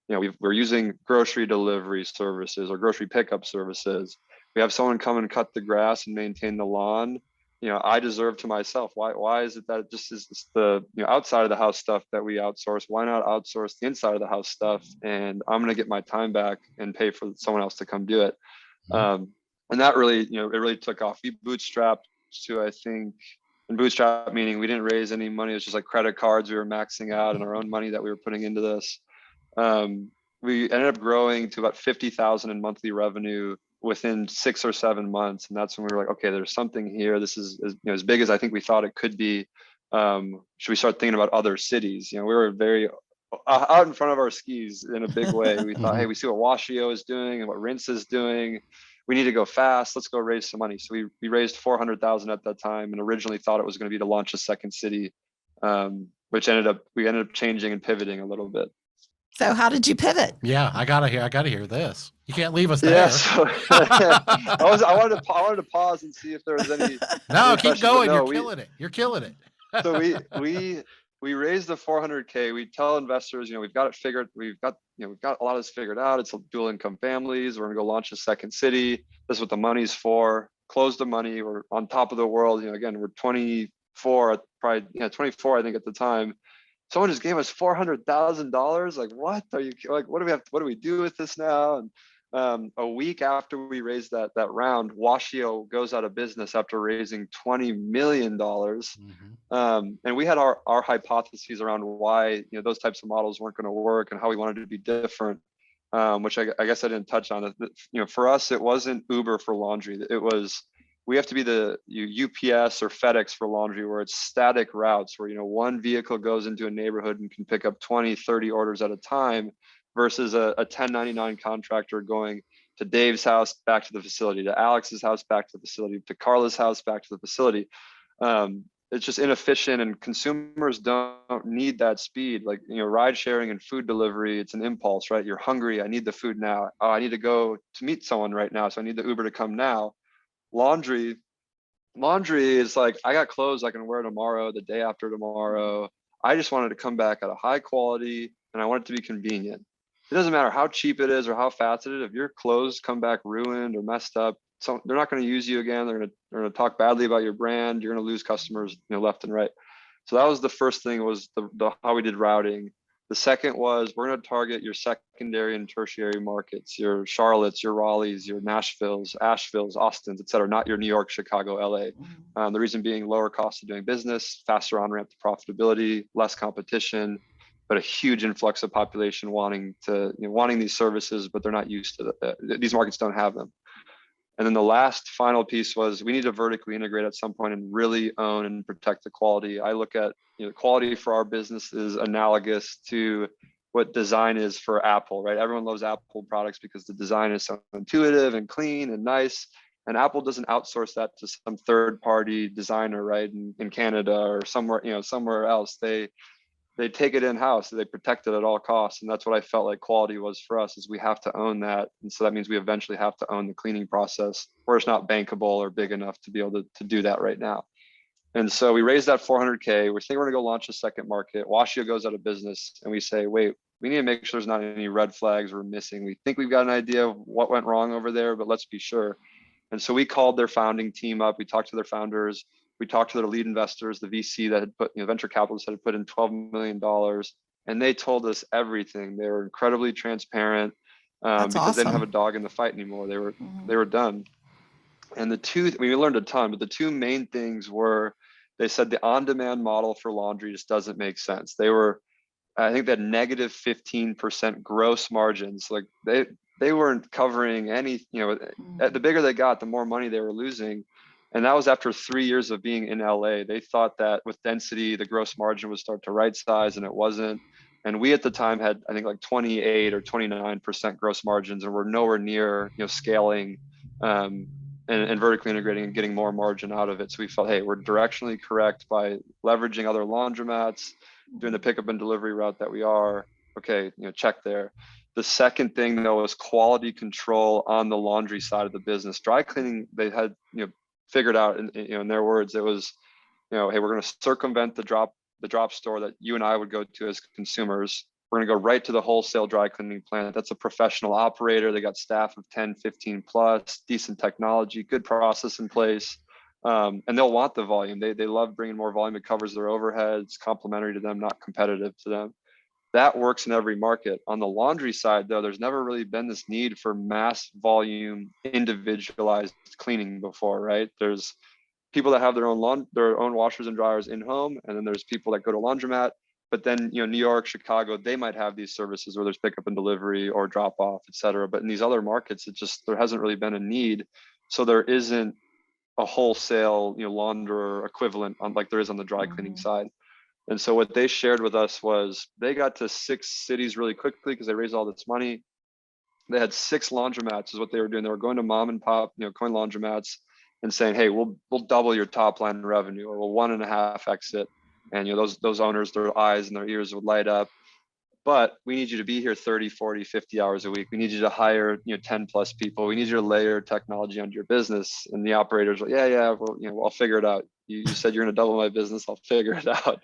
we're using grocery delivery services or grocery pickup services. We have someone come and cut the grass and maintain the lawn. I deserve to myself. Why is it that it just is the outside of the house stuff that we outsource? Why not outsource the inside of the house stuff? And I'm going to get my time back and pay for someone else to come do it. And that really, it really took off. We bootstrapped to, I think, and bootstrap meaning we didn't raise any money. It was just like credit cards we were maxing out and our own money that we were putting into this. We ended up growing to about 50,000 in monthly revenue within 6 or 7 months. And that's when we were like, okay, there's something here. This is as big as I think we thought it could be. Should we start thinking about other cities? We were very out in front of our skis in a big way. We thought, hey, we see what Washio is doing and what Rinse is doing. We need to go fast. Let's go raise some money. So we raised 400,000 at that time, and originally thought it was going to be to launch a second city, which we ended up changing and pivoting a little bit. So how did you pivot? Yeah, I gotta hear this. You can't leave us there. Yeah, so, I wanted to pause and see if there was any. No, keep going. You're killing it. You're killing it. So we raised the 400K. We tell investors, we've got it figured. We've got a lot of this figured out. It's dual income families. We're gonna go launch a second city. This is what the money's for. Close the money. We're on top of the world. Again, we're 24, probably 24, I think at the time. Someone just gave us $400,000. Like, what are you like? What do we do with this now? And a week after we raised that round, Washio goes out of business after raising $20 million. And we had our hypotheses around why those types of models weren't going to work and how we wanted it to be different, which I guess I didn't touch on. For us, it wasn't Uber for laundry. It was, we have to be the UPS or FedEx for laundry, where it's static routes where, one vehicle goes into a neighborhood and can pick up 20, 30 orders at a time, versus a 1099 contractor going to Dave's house, back to the facility, to Alex's house, back to the facility, to Carla's house, back to the facility. It's just inefficient, and consumers don't need that speed. Like, ride sharing and food delivery, it's an impulse, right? You're hungry. I need the food now. Oh, I need to go to meet someone right now. So I need the Uber to come now. Laundry is like, I got clothes I can wear tomorrow, the day after tomorrow. I just wanted to come back at a high quality, and I want it to be convenient. It doesn't matter how cheap it is or how fast it is. If your clothes come back ruined or messed up, so they're not going to use you again. They're going to talk badly about your brand. You're going to lose customers, left and right. So that was the first thing, was the how we did routing. The second was, we're going to target your secondary and tertiary markets, your Charlottes, your Raleighs, your Nashvilles, Asheville's, Austins, et cetera, not your New York, Chicago, LA. The reason being lower cost of doing business, faster on-ramp to profitability, less competition. but a huge influx of population wanting these services, but they're not used to these markets don't have them. And then the last final piece was we need to vertically integrate at some point and really own and protect the quality. I look at quality for our business is analogous to what design is for Apple, right? Everyone loves Apple products because the design is so intuitive and clean and nice. And Apple doesn't outsource that to some third-party designer, right? In Canada or somewhere else. They take it in-house, they protect it at all costs. And that's what I felt like quality was for us, is we have to own that. And so that means we eventually have to own the cleaning process, or it's not bankable or big enough to be able to do that right now. And so we raised that 400K. We're thinking we're gonna go launch a second market. Washio goes out of business, and we say, wait, we need to make sure there's not any red flags we're missing. We think we've got an idea of what went wrong over there, but let's be sure. And so we called their founding team up. We talked to their founders. We talked to their lead investors, the VC that had put, venture capitalists that had put in $12 million, and they told us everything. They were incredibly transparent because they didn't have a dog in the fight anymore. They were done. And we learned a ton, but the two main things were, they said the on-demand model for laundry just doesn't make sense. I think they had negative 15% gross margins. Like they weren't covering any, the bigger they got, the more money they were losing. And that was after 3 years of being in LA. They thought that with density, the gross margin would start to right size, and it wasn't. And we at the time had, I think, like 28 or 29% gross margins, and we're nowhere near, scaling and vertically integrating and getting more margin out of it. So we felt, hey, we're directionally correct by leveraging other laundromats, doing the pickup and delivery route that we are. Okay, check there. The second thing, though, was quality control on the laundry side of the business. Dry cleaning, they had, figured out in their words, it was, hey, we're going to circumvent the drop store that you and I would go to as consumers. We're going to go right to the wholesale dry cleaning plant. That's a professional operator. They got staff of 10, 15 plus, decent technology, good process in place. And they'll want the volume. They love bringing more volume. It covers their overheads, complementary to them, not competitive to them. That works in every market. On the laundry side, though, there's never really been this need for mass volume, individualized cleaning before, right? There's people that have their own washers and dryers in home, and then there's people that go to laundromat. But then, New York, Chicago, they might have these services where there's pickup and delivery or drop off, et cetera. But in these other markets, there hasn't really been a need. So there isn't a wholesale, launderer equivalent like there is on the dry cleaning side. And so what they shared with us was they got to 6 cities really quickly because they raised all this money. They had 6 laundromats is what they were doing. They were going to mom and pop, coin laundromats and saying, hey, we'll double your top line revenue, or we'll 1.5x it. And those owners, their eyes and their ears would light up. But we need you to be here 30, 40, 50 hours a week. We need you to hire 10 plus people. We need you to layer technology onto your business. And the operators were, yeah, well, I'll figure it out. You said you're going to double my business. I'll figure it out.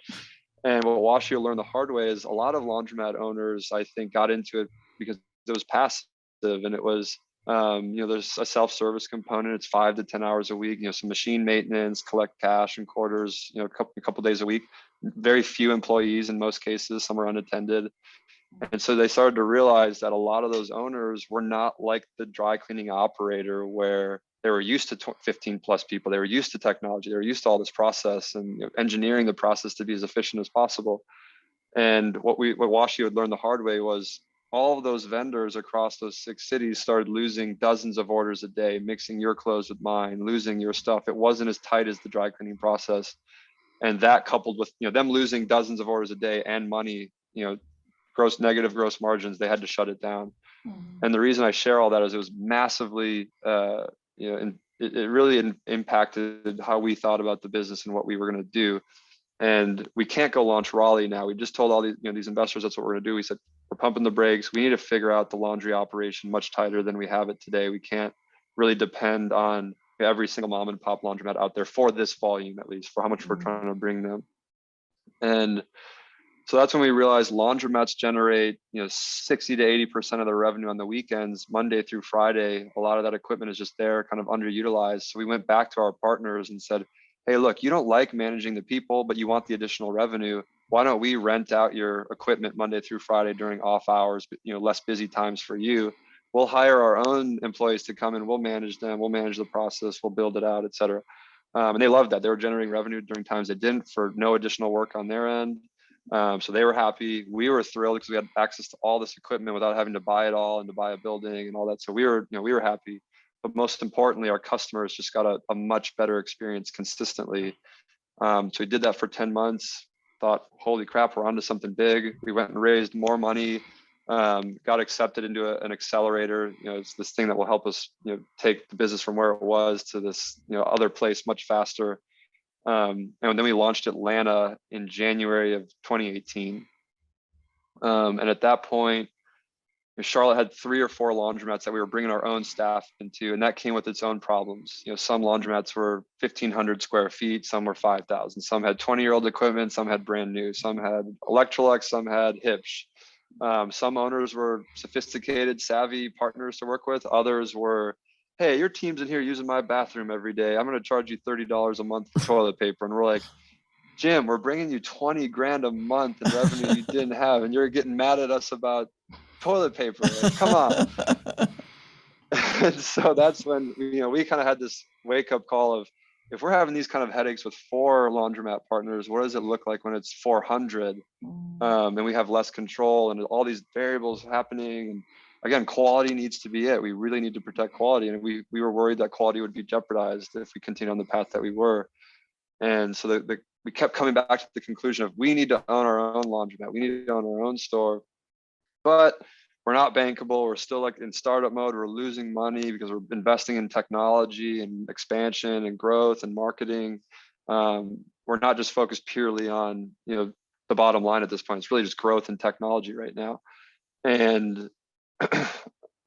And what Washio learned the hard way is a lot of laundromat owners, I think, got into it because it was passive, and it was, there's a self-service component. It's 5 to 10 hours a week. Some machine maintenance, collect cash and quarters. A couple days a week. Very few employees in most cases. Some are unattended. And so they started to realize that a lot of those owners were not like the dry cleaning operator, where they were used to 15 plus people. They were used to technology. They were used to all this process and engineering the process to be as efficient as possible. And what Washio had learned the hard way was all of those vendors across those 6 cities started losing dozens of orders a day, mixing your clothes with mine, losing your stuff. It wasn't as tight as the dry cleaning process. And that coupled with them losing dozens of orders a day and money, negative gross margins, they had to shut it down. And the reason I share all that is it was massively and it really impacted how we thought about the business and what we were going to do. And we can't go launch Raleigh now. We just told all these investors that's what we're going to do. We said, we're pumping the brakes. We need to figure out the laundry operation much tighter than we have it today. We can't really depend on every single mom and pop laundromat out there for this volume, at least for how much we're trying to bring them. And so that's when we realized laundromats generate 60 to 80% of their revenue on the weekends, Monday through Friday. A lot of that equipment is just there, kind of underutilized. So we went back to our partners and said, hey, look, you don't like managing the people, but you want the additional revenue. Why don't we rent out your equipment Monday through Friday during off hours, less busy times for you. We'll hire our own employees to come in. We'll manage them. We'll manage the process. We'll build it out, et cetera. And they loved that. They were generating revenue during times they didn't, for no additional work on their end. So they were happy. We were thrilled because we had access to all this equipment without having to buy it all and to buy a building and all that. So we were happy. But most importantly, our customers just got a much better experience consistently. So we did that for 10 months, thought, holy crap, we're onto something big. We went and raised more money, got accepted into an accelerator. It's this thing that will help us, take the business from where it was to this, other place much faster. And then we launched Atlanta in January of 2018. And at that point, Charlotte had 3 or 4 laundromats that we were bringing our own staff into, and that came with its own problems. Some laundromats were 1,500 square feet, some were 5,000, some had 20-year-old equipment, some had brand new, some had Electrolux, some had Hipsch. Some owners were sophisticated, savvy partners to work with. Others were, hey, your team's in here using my bathroom every day. I'm going to charge you $30 a month for toilet paper. And we're like, Jim, we're bringing you 20 grand a month in revenue you didn't have, and you're getting mad at us about toilet paper. Like, come on. And so that's when we kind of had this wake-up call of, if we're having these kind of headaches with 4 laundromat partners, what does it look like when it's 400? And we have less control and all these variables happening. And again, quality needs to be it. We really need to protect quality. And we were worried that quality would be jeopardized if we continue on the path that we were. And so we kept coming back to the conclusion of, we need to own our own laundromat. We need to own our own store. But we're not bankable. We're still like in startup mode. We're losing money because we're investing in technology and expansion and growth and marketing. We're not just focused purely on, the bottom line at this point. It's really just growth and technology right now. And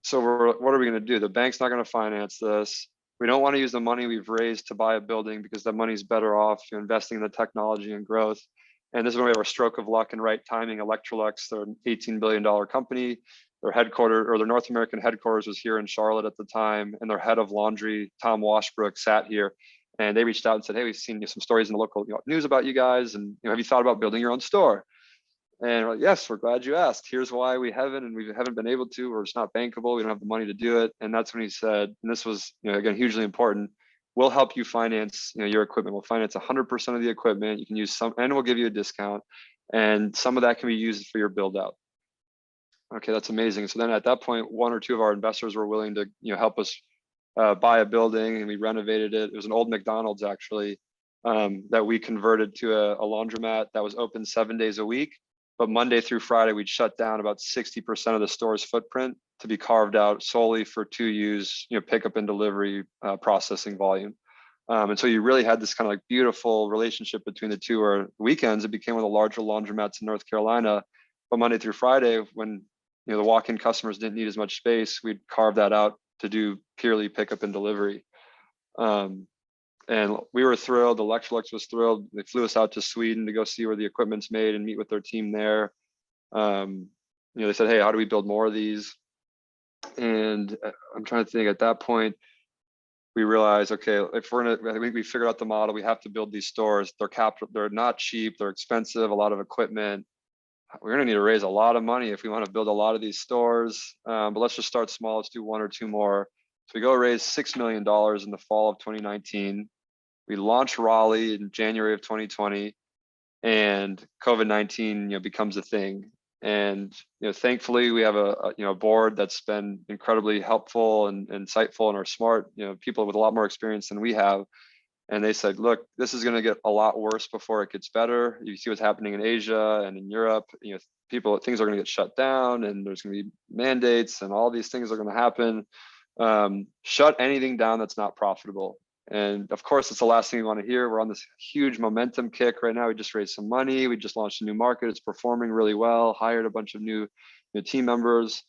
so what are we going to do? The bank's not going to finance this. We don't want to use the money we've raised to buy a building because that money's better off investing in the technology and growth. And this is when we have our stroke of luck and right timing. Electrolux, they're an $18 billion company. Their North American headquarters was here in Charlotte at the time, and their head of laundry, Tom Washbrook, sat here, and they reached out and said, hey, we've seen some stories in the local news about you guys, and have you thought about building your own store? And we're like, yes, we're glad you asked. Here's why we haven't been able to, or it's not bankable. We don't have the money to do it. And that's when he said, and this was, again, hugely important, we'll help you finance, your equipment. We'll finance 100% of the equipment. You can use some, and we'll give you a discount. And some of that can be used for your build out. Okay, that's amazing. So then at that point, 1 or 2 of our investors were willing to, help us buy a building, and we renovated it. It was an old McDonald's actually, that we converted to a laundromat that was open 7 days a week. But Monday through Friday, we'd shut down about 60% of the store's footprint to be carved out solely for 2U's, pickup and delivery processing volume. And so you really had this kind of like beautiful relationship between the two, where weekends, it became one of the larger laundromats in North Carolina. But Monday through Friday, when the walk-in customers didn't need as much space, we'd carve that out to do purely pickup and delivery. And we were thrilled. Electrolux was thrilled. They flew us out to Sweden to go see where the equipment's made and meet with their team there. They said, hey, how do we build more of these? And I'm trying to think, at that point, we realized, okay, if we figured out the model, we have to build these stores. They're not cheap, they're expensive, a lot of equipment. We're going to need to raise a lot of money if we want to build a lot of these stores. But let's just start small. Let's do 1 or 2 more. So we go raise $6 million in the fall of 2019. We launched Raleigh in January of 2020, and COVID-19, becomes a thing. And thankfully, we have a board that's been incredibly helpful and insightful, and are smart, people with a lot more experience than we have. And they said, look, this is going to get a lot worse before it gets better. You see what's happening in Asia and in Europe. Things are going to get shut down, and there's going to be mandates, and all these things are going to happen. Shut anything down that's not profitable. And of course, it's the last thing we want to hear. We're on this huge momentum kick right now. We just raised some money. We just launched a new market. It's performing really well. Hired a bunch of new team members.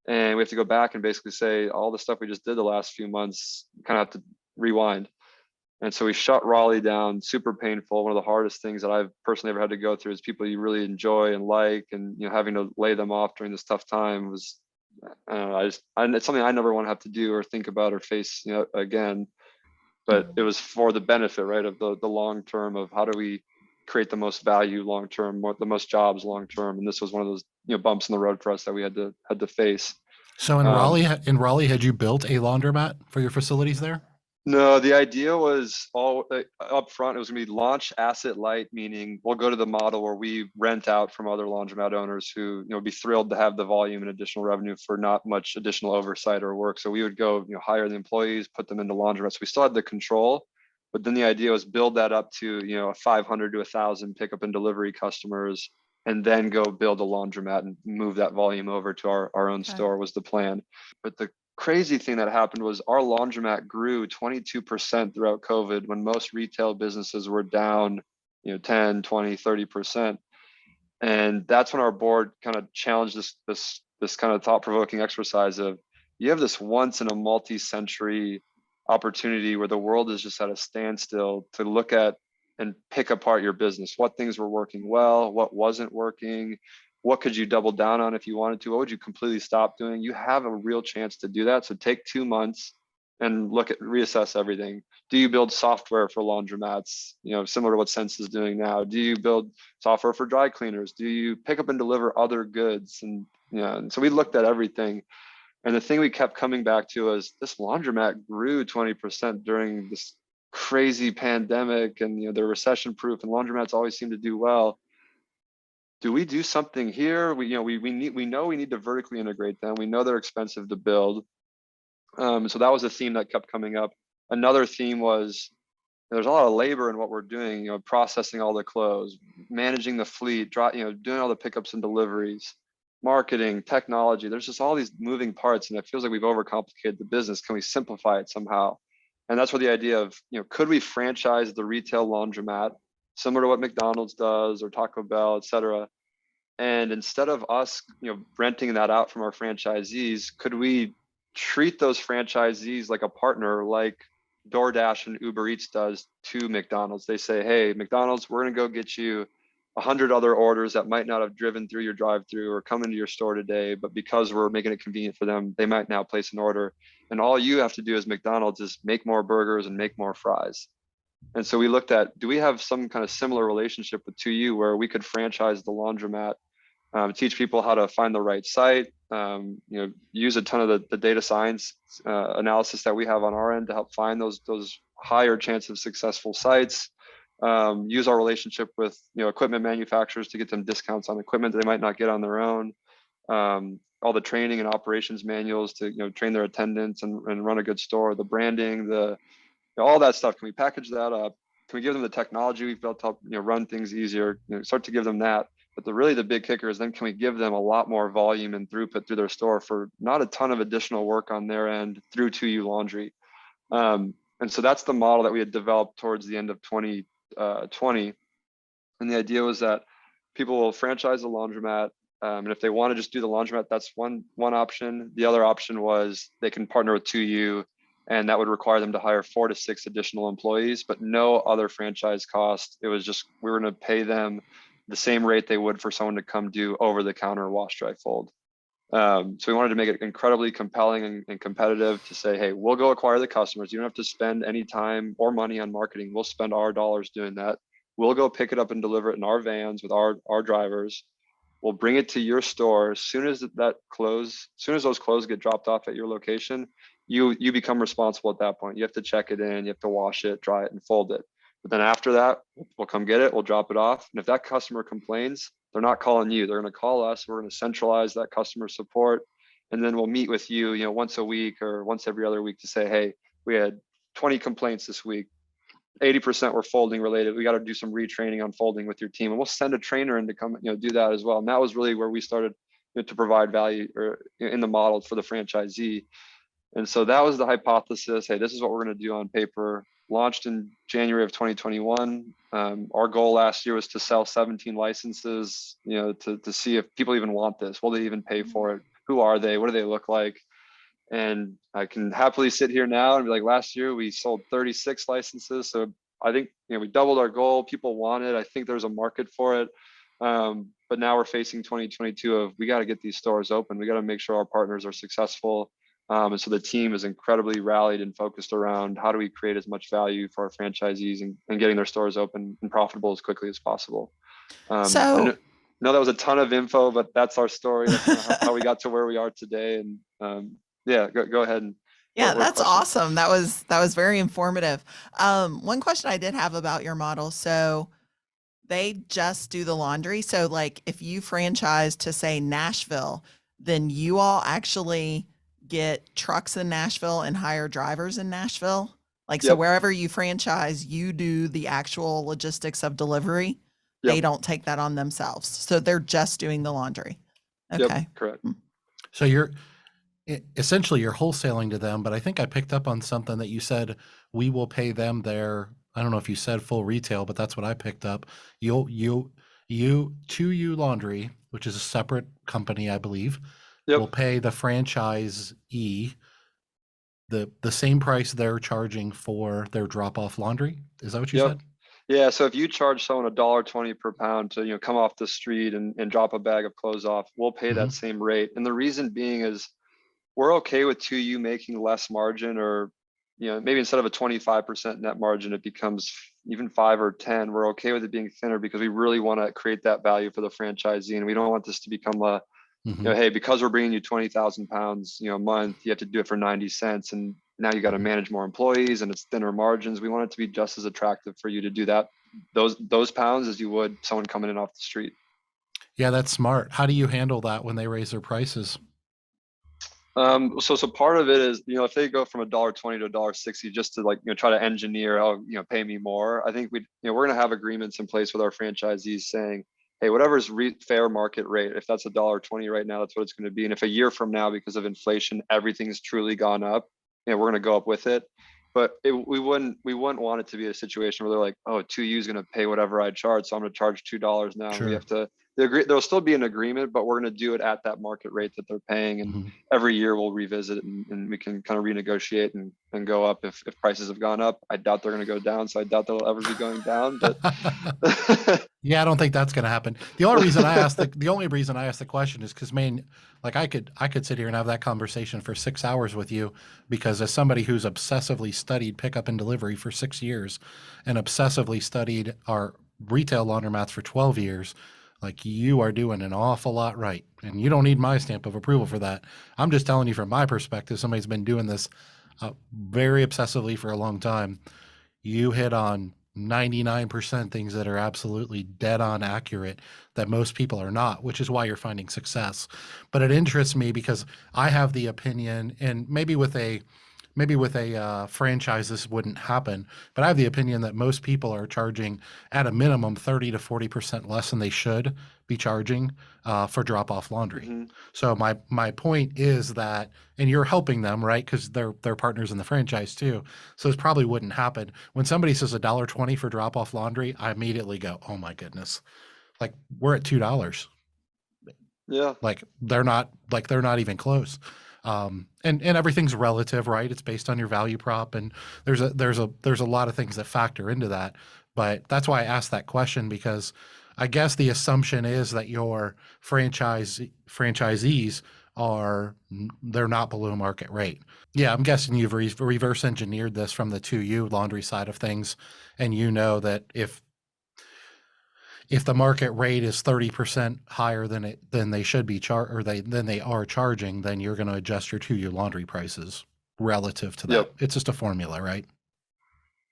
And we have to go back and basically say all the stuff we just did the last few months, kind of have to rewind. And so we shut Raleigh down. Super painful. One of the hardest things that I've personally ever had to go through is people you really enjoy and like, and having to lay them off during this tough time was, I don't know, it's something I never want to have to do or think about or face again. But it was for the benefit, right, of the long term of how do we create the most value long term, the most jobs long term. And this was one of those bumps in the road for us that we had to face. So in Raleigh, had you built a laundromat for your facilities there? No, the idea was all up front. It was going to be launch asset light, meaning we'll go to the model where we rent out from other laundromat owners who, would be thrilled to have the volume and additional revenue for not much additional oversight or work. So we would go, hire the employees, put them into laundromats. We still had the control, but then the idea was build that up to, a 500 to 1,000 pickup and delivery customers, and then go build a laundromat and move that volume over to our own store was the plan. But the crazy thing that happened was our laundromat grew 22% throughout COVID when most retail businesses were down, 10, 20, 30%. And that's when our board kind of challenged this kind of thought-provoking exercise of, you have this once in a multi-century opportunity where the world is just at a standstill to look at and pick apart your business. What things were working well, what wasn't working, what could you double down on if you wanted to? What would you completely stop doing? You have a real chance to do that. So take 2 months and reassess everything. Do you build software for laundromats, similar to what Sense is doing now? Do you build software for dry cleaners? Do you pick up and deliver other goods? And so we looked at everything. And the thing we kept coming back to was this laundromat grew 20% during this crazy pandemic, and they're recession proof, and laundromats always seem to do well. Do we do something here? We know we need to vertically integrate them. We know they're expensive to build. So that was a theme that kept coming up. Another theme was there's a lot of labor in what we're doing, processing all the clothes, managing the fleet, doing all the pickups and deliveries, marketing, technology. There's just all these moving parts, and it feels like we've overcomplicated the business. Can we simplify it somehow? And that's where the idea of, could we franchise the retail laundromat similar to what McDonald's does or Taco Bell, et cetera? And instead of us, renting that out from our franchisees, could we treat those franchisees like a partner, like DoorDash and Uber Eats does to McDonald's? They say, hey, McDonald's, we're going to go get you 100 other orders that might not have driven through your drive-through or come into your store today, but because we're making it convenient for them, they might now place an order. And all you have to do as McDonald's is make more burgers and make more fries. And so we looked at, do we have some kind of similar relationship with 2U where we could franchise the laundromat, teach people how to find the right site, use a ton of the data science analysis that we have on our end to help find those higher chance of successful sites, use our relationship with equipment manufacturers to get them discounts on equipment that they might not get on their own, all the training and operations manuals to train their attendants and run a good store, the branding, all that stuff. Can we package that up? Can we give them the technology we've built to help run things easier? Start to give them that. But the big kicker is then can we give them a lot more volume and throughput through their store for not a ton of additional work on their end through 2U Laundry. And so that's the model that we had developed towards the end of 2020. And the idea was that people will franchise a laundromat. And if they want to just do the laundromat, that's one option. The other option was they can partner with 2U, and that would require them to hire 4 to 6 additional employees, but no other franchise cost. It was just, we were going to pay them the same rate they would for someone to come do over-the-counter wash, dry, fold. So we wanted to make it incredibly compelling and competitive to say, hey, we'll go acquire the customers. You don't have to spend any time or money on marketing. We'll spend our dollars doing that. We'll go pick it up and deliver it in our vans with our drivers. We'll bring it to your store. As soon as those clothes get dropped off at your location, you become responsible at that point. You have to check it in, you have to wash it, dry it, and fold it. But then after that, we'll come get it, we'll drop it off. And if that customer complains, they're not calling you, they're going to call us. We're going to centralize that customer support. And then we'll meet with you, once a week or once every other week to say, hey, we had 20 complaints this week. 80% were folding related. We got to do some retraining on folding with your team. And we'll send a trainer in to come, do that as well. And that was really where we started to provide value in the model for the franchisee. And so that was the hypothesis. Hey, this is what we're going to do on paper. Launched in January of 2021. Our goal last year was to sell 17 licenses, to see if people even want this. Will they even pay for it? Who are they? What do they look like? And I can happily sit here now and be like, last year we sold 36 licenses. So I think, we doubled our goal. People want it. I think there's a market for it. But now we're facing 2022 of, we got to get these stores open. We got to make sure our partners are successful. And so the team is incredibly rallied and focused around how do we create as much value for our franchisees and getting their stores open and profitable as quickly as possible. I know that was a ton of info, but that's our story. That's kind of how we got to where we are today. And yeah, go ahead. Yeah, or that's questions. awesome. That was very informative. One question I did have about your model. So they just do the laundry. So like if you franchise to say Nashville, then you all actually get trucks in Nashville and hire drivers in Nashville. Like so Yep. wherever you franchise, you do the actual logistics of delivery. They Yep. don't take that on themselves. So they're just doing the laundry. Yep. Okay. Correct. So essentially you're wholesaling to them, but I think I picked up on something that you said we will pay them their, I don't know if you said full retail, but that's what I picked up. You Laundry, which is a separate company, I believe, will Yep. pay the franchisee the same price they're charging for their drop-off laundry. Is that what you Yep. said? Yeah. So if you charge someone $1.20 per pound to, come off the street and drop a bag of clothes off, we'll pay Mm-hmm. that same rate. And the reason being is we're okay with 2U making less margin, or, maybe instead of a 25% net margin, it becomes even 5 or 10. We're okay with it being thinner because we really want to create that value for the franchisee. And we don't want this to become a, Mm-hmm. hey, because we're bringing you 20,000 pounds, a month, you have to do it for 90 cents. And now you got to Mm-hmm. manage more employees and it's thinner margins. We want it to be just as attractive for you to do that, those pounds, as you would someone coming in off the street. Yeah, that's smart. How do you handle that when they raise their prices? So part of it is, if they go from $1.20 to $1.60 just to try to engineer, oh, pay me more. I think we're going to have agreements in place with our franchisees saying, hey, whatever's fair market rate, if that's $1.20 right now, that's what it's going to be. And if a year from now, because of inflation, everything's truly gone up, we're going to go up with it. But we wouldn't want it to be a situation where they're like, oh, 2U is going to pay whatever I charge, so I'm going to charge $2 now. And we Sure. have to. There'll still be an agreement, but we're going to do it at that market rate that they're paying. And Mm-hmm. every year we'll revisit it and we can kind of renegotiate and go up if prices have gone up. I doubt they're going to go down, so I doubt they'll ever be going down. But Yeah, I don't think that's going to happen. The only reason I asked the question is because, like I could sit here and have that conversation for 6 hours with you, because as somebody who's obsessively studied pickup and delivery for 6 years and obsessively studied our retail laundromats for 12 years, like, you are doing an awful lot right, and you don't need my stamp of approval for that. I'm just telling you from my perspective, somebody's been doing this very obsessively for a long time. You hit on 99% things that are absolutely dead on accurate that most people are not, which is why you're finding success. But it interests me because I have the opinion, and maybe with a franchise this wouldn't happen, but I have the opinion that most people are charging at a minimum 30 to 40% less than they should be charging for drop-off laundry. mm-hmm. So my point is that, and you're helping them, right? Because they're partners in the franchise too. So this probably wouldn't happen. When somebody says $1.20 for drop-off laundry, I immediately go, oh my goodness, like, we're at $2. Yeah. Like, they're not even close. And everything's relative, right? It's based on your value prop, and there's a lot of things that factor into that. But that's why I asked that question, because I guess the assumption is that your franchisees they're not below market rate. Yeah, I'm guessing you've reverse engineered this from the 2U laundry side of things, and you know that if the market rate is 30% higher than they should be than they are charging, then you're going to adjust your 2U laundry prices relative to that. Yep. It's just a formula, right?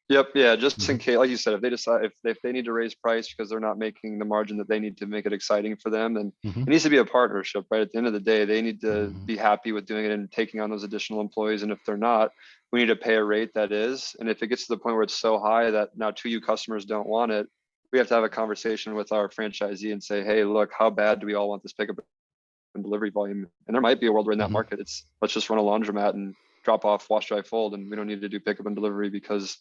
Yep. Yeah. Just Mm-hmm. in case, like you said, if they decide if they need to raise price because they're not making the margin that they need to make it exciting for them, then Mm-hmm. it needs to be a partnership, right? At the end of the day, they need to Mm-hmm. be happy with doing it and taking on those additional employees. And if they're not, we need to pay a rate that is. And if it gets to the point where it's so high that now 2U customers don't want it, we have to have a conversation with our franchisee and say, hey, look, how bad do we all want this pickup and delivery volume? And there might be a world where in that Mm-hmm. market, let's just run a laundromat and drop off, wash, dry, fold, and we don't need to do pickup and delivery, because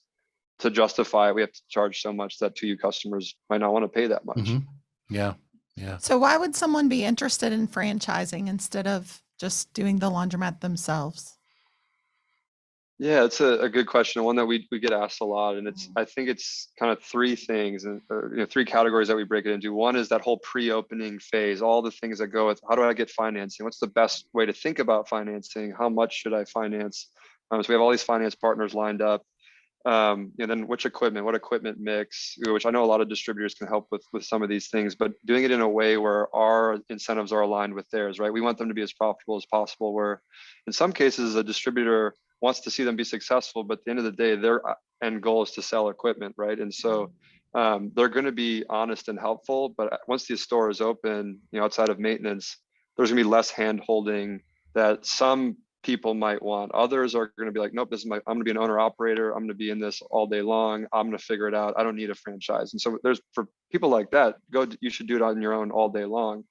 to justify it, we have to charge so much that 2U customers might not want to pay that much. Mm-hmm. Yeah. Yeah. So why would someone be interested in franchising instead of just doing the laundromat themselves? Yeah, it's a good question, one that we get asked a lot, and I think it's kind of three things, or three categories that we break it into. One is that whole pre-opening phase, all the things that go with how do I get financing? What's the best way to think about financing? How much should I finance? So we have all these finance partners lined up. Then what equipment mix, which I know a lot of distributors can help with some of these things, but doing it in a way where our incentives are aligned with theirs, right? We want them to be as profitable as possible, where in some cases a distributor wants to see them be successful, but at the end of the day, their end goal is to sell equipment, right? And so they're going to be honest and helpful, but once the store is open, outside of maintenance, there's going to be less hand holding that some people might want. Others are going to be like, nope, I'm going to be an owner operator. I'm going to be in this all day long. I'm going to figure it out. I don't need a franchise. And so for people like that, you should do it on your own all day long.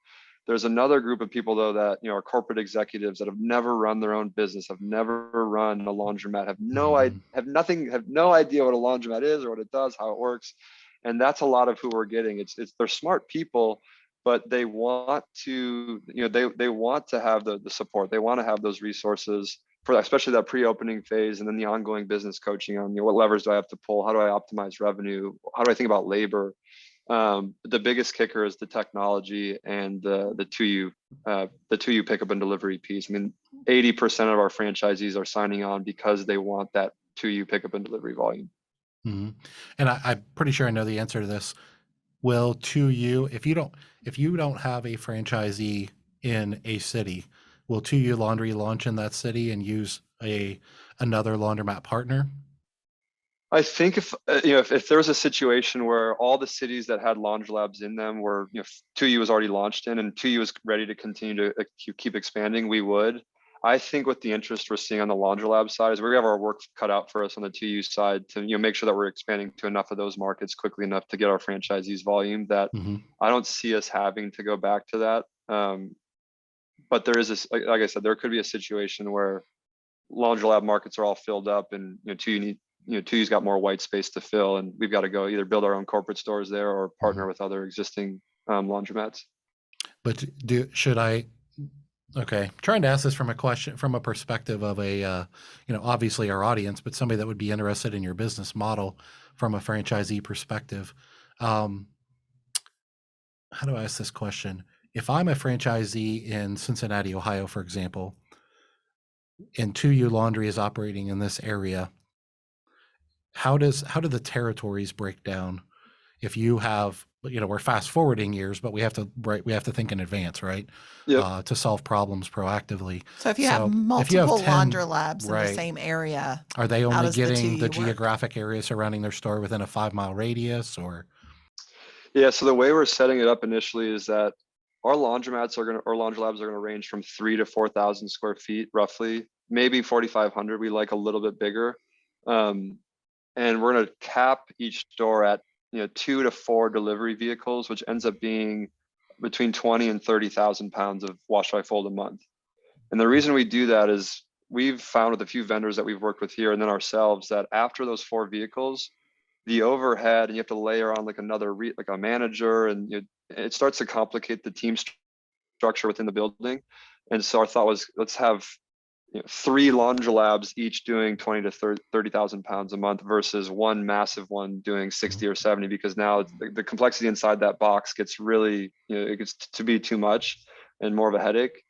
There's another group of people though that are corporate executives that have never run their own business, have never run a laundromat, have no idea what a laundromat is or what it does, how it works. And that's a lot of who we're getting. They're smart people, but they want to, they want to have the support. They want to have those resources for especially that pre-opening phase, and then the ongoing business coaching on, what levers do I have to pull? How do I optimize revenue? How do I think about labor? The biggest kicker is the technology and the 2U pickup and delivery piece. I mean, 80% of our franchisees are signing on because they want that 2U pickup and delivery volume. Mm-hmm. And I'm pretty sure I know the answer to this. Will 2U, if you don't have a franchisee in a city, will 2U Laundry launch in that city and use another laundromat partner? I think if there was a situation where all the cities that had Laundrolabs in them were 2U was already launched in and 2U was ready to continue to keep expanding, we would. I think with the interest we're seeing on the Laundrolab side is we have our work cut out for us on the 2U side to make sure that we're expanding to enough of those markets quickly enough to get our franchisees volume that I don't see us having to go back to that. But there is this, like I said, there could be a situation where Laundrolab markets are all filled up and 2U's got more white space to fill, and we've got to go either build our own corporate stores there or partner with other existing laundromats. But okay, trying to ask this from a perspective of obviously our audience, but somebody that would be interested in your business model from a franchisee perspective. How do I ask this question? If I'm a franchisee in Cincinnati, Ohio, for example, and 2U Laundry is operating in this area, how do the territories break down? If you have, we're fast forwarding years, but we have to think in advance, right? Yep. To solve problems proactively. So if you have multiple Laundrolabs in the same area, are they only getting the work? geographic area surrounding their store within a 5-mile radius, or? Yeah. So the way we're setting it up initially is that our Laundrolabs are going to range from 3,000 to 4,000 square feet, roughly, maybe 4,500. We like a little bit bigger. And we're going to cap each store at 2 to 4 delivery vehicles, which ends up being between 20 and 30,000 pounds of wash, dry, fold a month. And the reason we do that is we've found with a few vendors that we've worked with here and then ourselves that after those 4 vehicles, the overhead, and you have to layer on like a manager, and it starts to complicate the team structure within the building. And so our thought was, let's have 3 Laundrolabs each doing 20 to 30,000 pounds a month versus one massive one doing 60 or 70, because now the complexity inside that box gets really, it gets to be too much and more of a headache.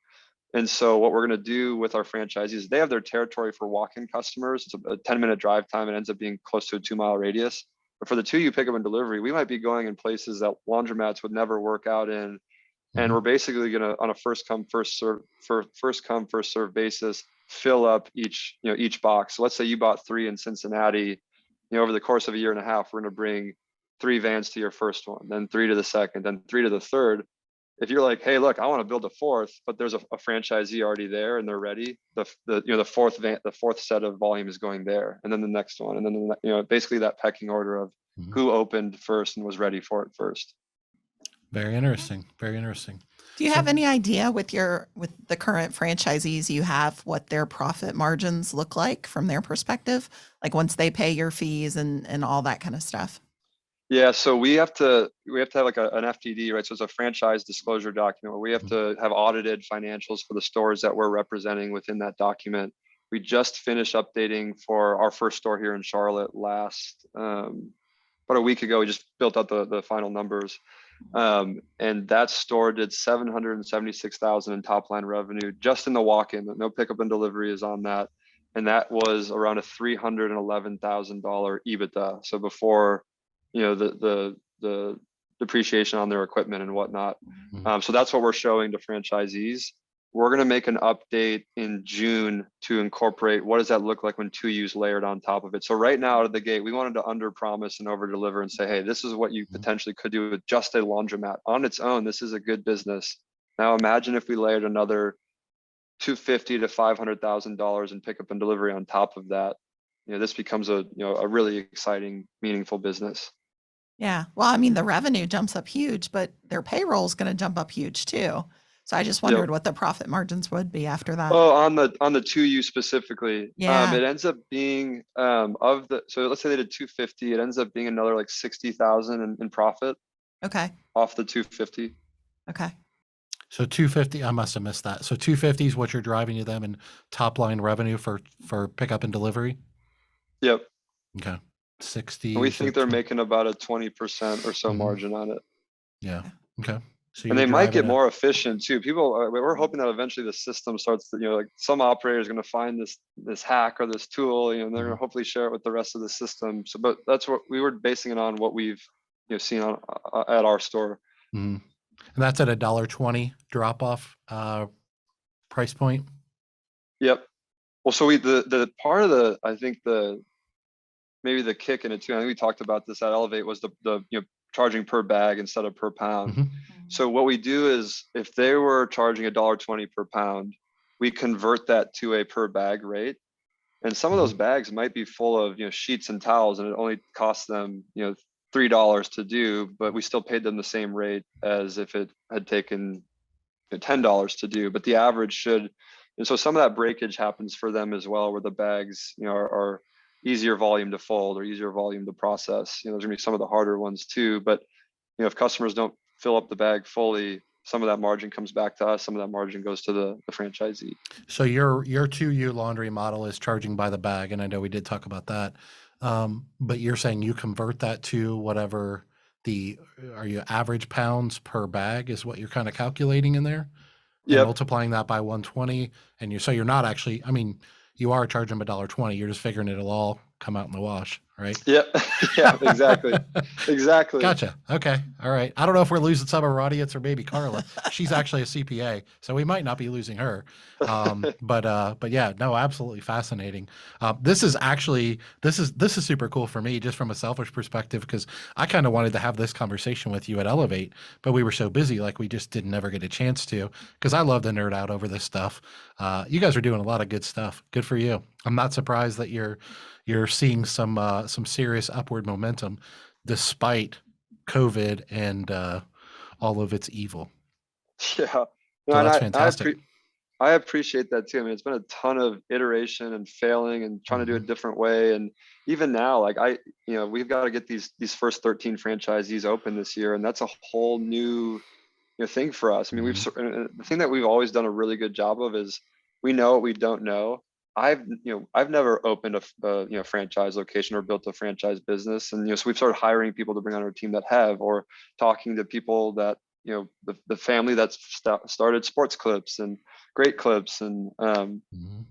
And so what we're going to do with our franchisees, they have their territory for walk-in customers. It's a 10-minute drive time. It ends up being close to a 2-mile radius. But for the 2U pickup and delivery, we might be going in places that laundromats would never work out in. And we're basically going to, on a first come, first serve basis, fill up each box. So let's say you bought 3 in Cincinnati, over the course of a year and a half, we're going to bring 3 vans to your first one, then 3 to the second, then 3 to the third. If you're like, hey, look, I want to build a 4th, but there's a franchisee already there and they're ready, the fourth set of volume is going there, and then the next one, and then basically that pecking order of who opened first and was ready for it first. Very interesting. Very interesting. Do you have any idea with the current franchisees you have what their profit margins look like from their perspective? Like once they pay your fees and all that kind of stuff? Yeah, so we have to have like an FDD, right? So it's a franchise disclosure document where we have to have audited financials for the stores that we're representing within that document. We just finished updating for our first store here in Charlotte about a week ago. We just built out the final numbers. And that store did $776,000 in top line revenue just in the walk-in. No pickup and delivery is on that, and that was around a $311,000 EBITDA. So before the depreciation on their equipment and whatnot. So that's what we're showing to franchisees. we're going to make an update in June to incorporate what does that look like when 2U's layered on top of it. So right now out of the gate, we wanted to under promise and over deliver and say, hey, this is what you potentially could do with just a laundromat on its own. This is a good business. Now imagine if we layered another $250,000 to $500,000 in pickup and delivery on top of that. This becomes a really exciting, meaningful business. Yeah. Well, I mean, the revenue jumps up huge, but their payroll is going to jump up huge too. So I just wondered what the profit margins would be after that. Oh, on the 2U specifically, Yeah. it ends up being so let's say they did 250, it ends up being another like 60,000 in profit. Okay. Off the 250. Okay. So 250, I must have missed that. So 250 is what you're driving to them in top line revenue for pickup and delivery? Yep. Okay. 60. And we think they're making about a 20% or so margin on it. Yeah. Okay. So and they might get more efficient too. We're hoping that eventually the system starts to, like some operator is going to find this hack or this tool, and they're going to hopefully share it with the rest of the system. So, but that's what we were basing it on, what we've seen on at our store. And that's at $1.20 drop off price point. Yep. Well, so the part of I think maybe the kick in it too, I think we talked about this at Elevate, was the charging per bag instead of per pound. So what we do is, if they were charging $1.20 per pound, we convert that to a per bag rate. And some of those bags might be full of sheets and towels, and it only costs them $3 to do, but we still paid them the same rate as if it had taken $10 to do. But the average should, and so some of that breakage happens for them as well, where the bags are easier volume to fold or easier volume to process. There's gonna be some of the harder ones too, but if customers don't fill up the bag fully, some of that margin comes back to us, some of that margin goes to the franchisee. So your 2U laundry model is charging by the bag, and I know we did talk about that, but you're saying you convert that to whatever are you average pounds per bag is what you're kind of calculating in there? And multiplying that by 120, and you're not actually, I mean, you are charging them $1.20. You're just figuring it'll all come out in the wash, right? Yep. Yeah, exactly. Exactly. Gotcha. Okay. All right. I don't know if we're losing some of our audience or maybe Carla. She's actually a CPA, so we might not be losing her. But yeah, no, absolutely fascinating. This is super cool for me, just from a selfish perspective, because I kind of wanted to have this conversation with you at Elevate, but we were so busy, like we just didn't ever get a chance to, because I love to nerd out over this stuff. You guys are doing a lot of good stuff. Good for you. I'm not surprised that you're seeing some serious upward momentum despite COVID and all of its evil. Yeah, so that's fantastic. I appreciate that too. I mean, it's been a ton of iteration and failing and trying to do it a different way. And even now, like we've got to get these first 13 franchisees open this year, and that's a whole new thing for us. I mean, the thing that we've always done a really good job of is we know what we don't know. I've never opened a franchise location or built a franchise business, and so we've started hiring people to bring on our team that have, or talking to people that the family that's started Sports Clips and Great Clips and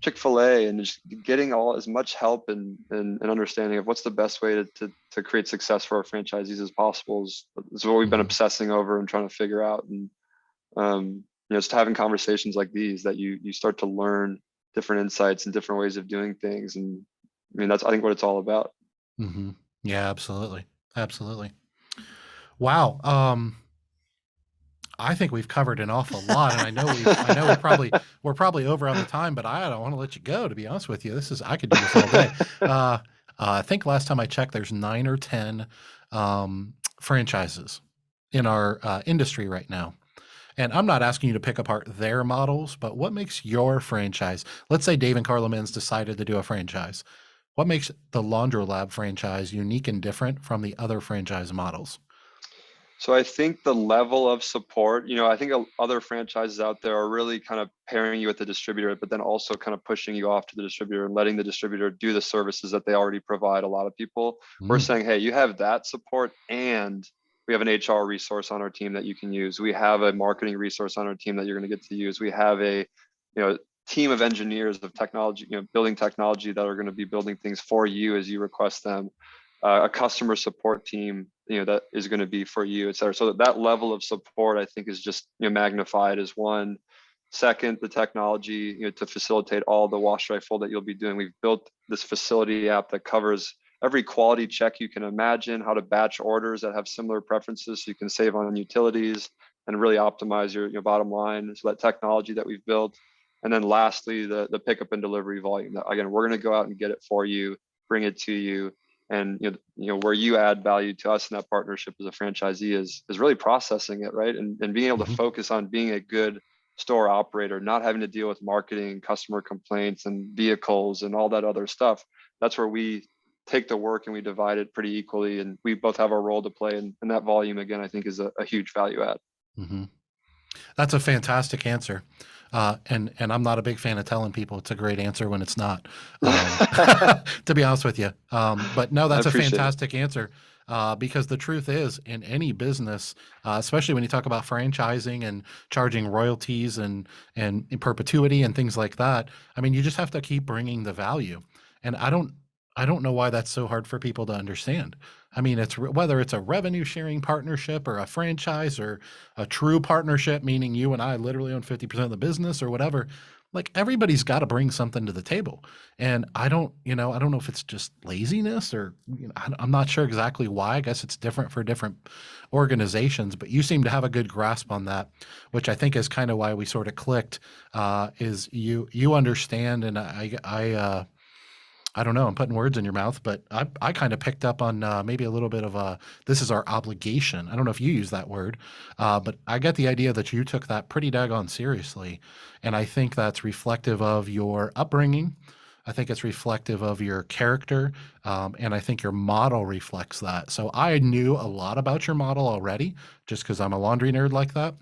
Chick-fil-A, and just getting as much help and understanding of what's the best way to create success for our franchisees as possible is what we've been obsessing over and trying to figure out. And just having conversations like these, that you start to learn different insights and different ways of doing things. And I mean, that's, I think, what it's all about. Yeah, absolutely. Absolutely. Wow. I think we've covered an awful lot, and I know we're probably over on the time, but I don't want to let you go, to be honest with you. I could do this all day. I think last time I checked, there's 9 or 10 franchises in our industry right now. And I'm not asking you to pick apart their models, but what makes your franchise? Let's say Dave and Carla Menz decided to do a franchise. What makes the Laundrolab franchise unique and different from the other franchise models? So I think the level of support, I think other franchises out there are really kind of pairing you with the distributor, but then also kind of pushing you off to the distributor and letting the distributor do the services that they already provide a lot of people. We're saying, hey, you have that support, and we have an HR resource on our team that you can use. We have a marketing resource on our team that you're going to get to use. We have a team of engineers of technology, building technology that are going to be building things for you as you request them. A customer support team, that is going to be for you, et cetera. So that level of support, I think, is just magnified as one. Second, the technology, to facilitate all the wash, dry, fold that you'll be doing. We've built this facility app that covers every quality check you can imagine, how to batch orders that have similar preferences so you can save on utilities and really optimize your bottom line. So that technology that we've built. And then lastly, the pickup and delivery volume. That, again, we're going to go out and get it for you, bring it to you. And where you add value to us in that partnership as a franchisee is really processing it, right? And being able to focus on being a good store operator, not having to deal with marketing, customer complaints, and vehicles and all that other stuff. That's where we take the work and we divide it pretty equally, and we both have our role to play. And that volume, again, I think is a huge value add. That's a fantastic answer. And I'm not a big fan of telling people it's a great answer when it's not, to be honest with you. But no, that's a fantastic answer. Because the truth is, in any business, especially when you talk about franchising and charging royalties and in perpetuity and things like that, I mean, you just have to keep bringing the value. And I don't know why that's so hard for people to understand. I mean, whether it's a revenue sharing partnership or a franchise or a true partnership, meaning you and I literally own 50% of the business or whatever, like everybody's got to bring something to the table. And I don't know if it's just laziness or, I'm not sure exactly why. I guess it's different for different organizations, but you seem to have a good grasp on that, which I think is kind of why we sort of clicked, is you understand. And I don't know, I'm putting words in your mouth, but I kind of picked up on maybe a little bit of this is our obligation. I don't know if you use that word, but I get the idea that you took that pretty daggone seriously. And I think that's reflective of your upbringing. I think it's reflective of your character. And I think your model reflects that. So I knew a lot about your model already, just because I'm a laundry nerd like that.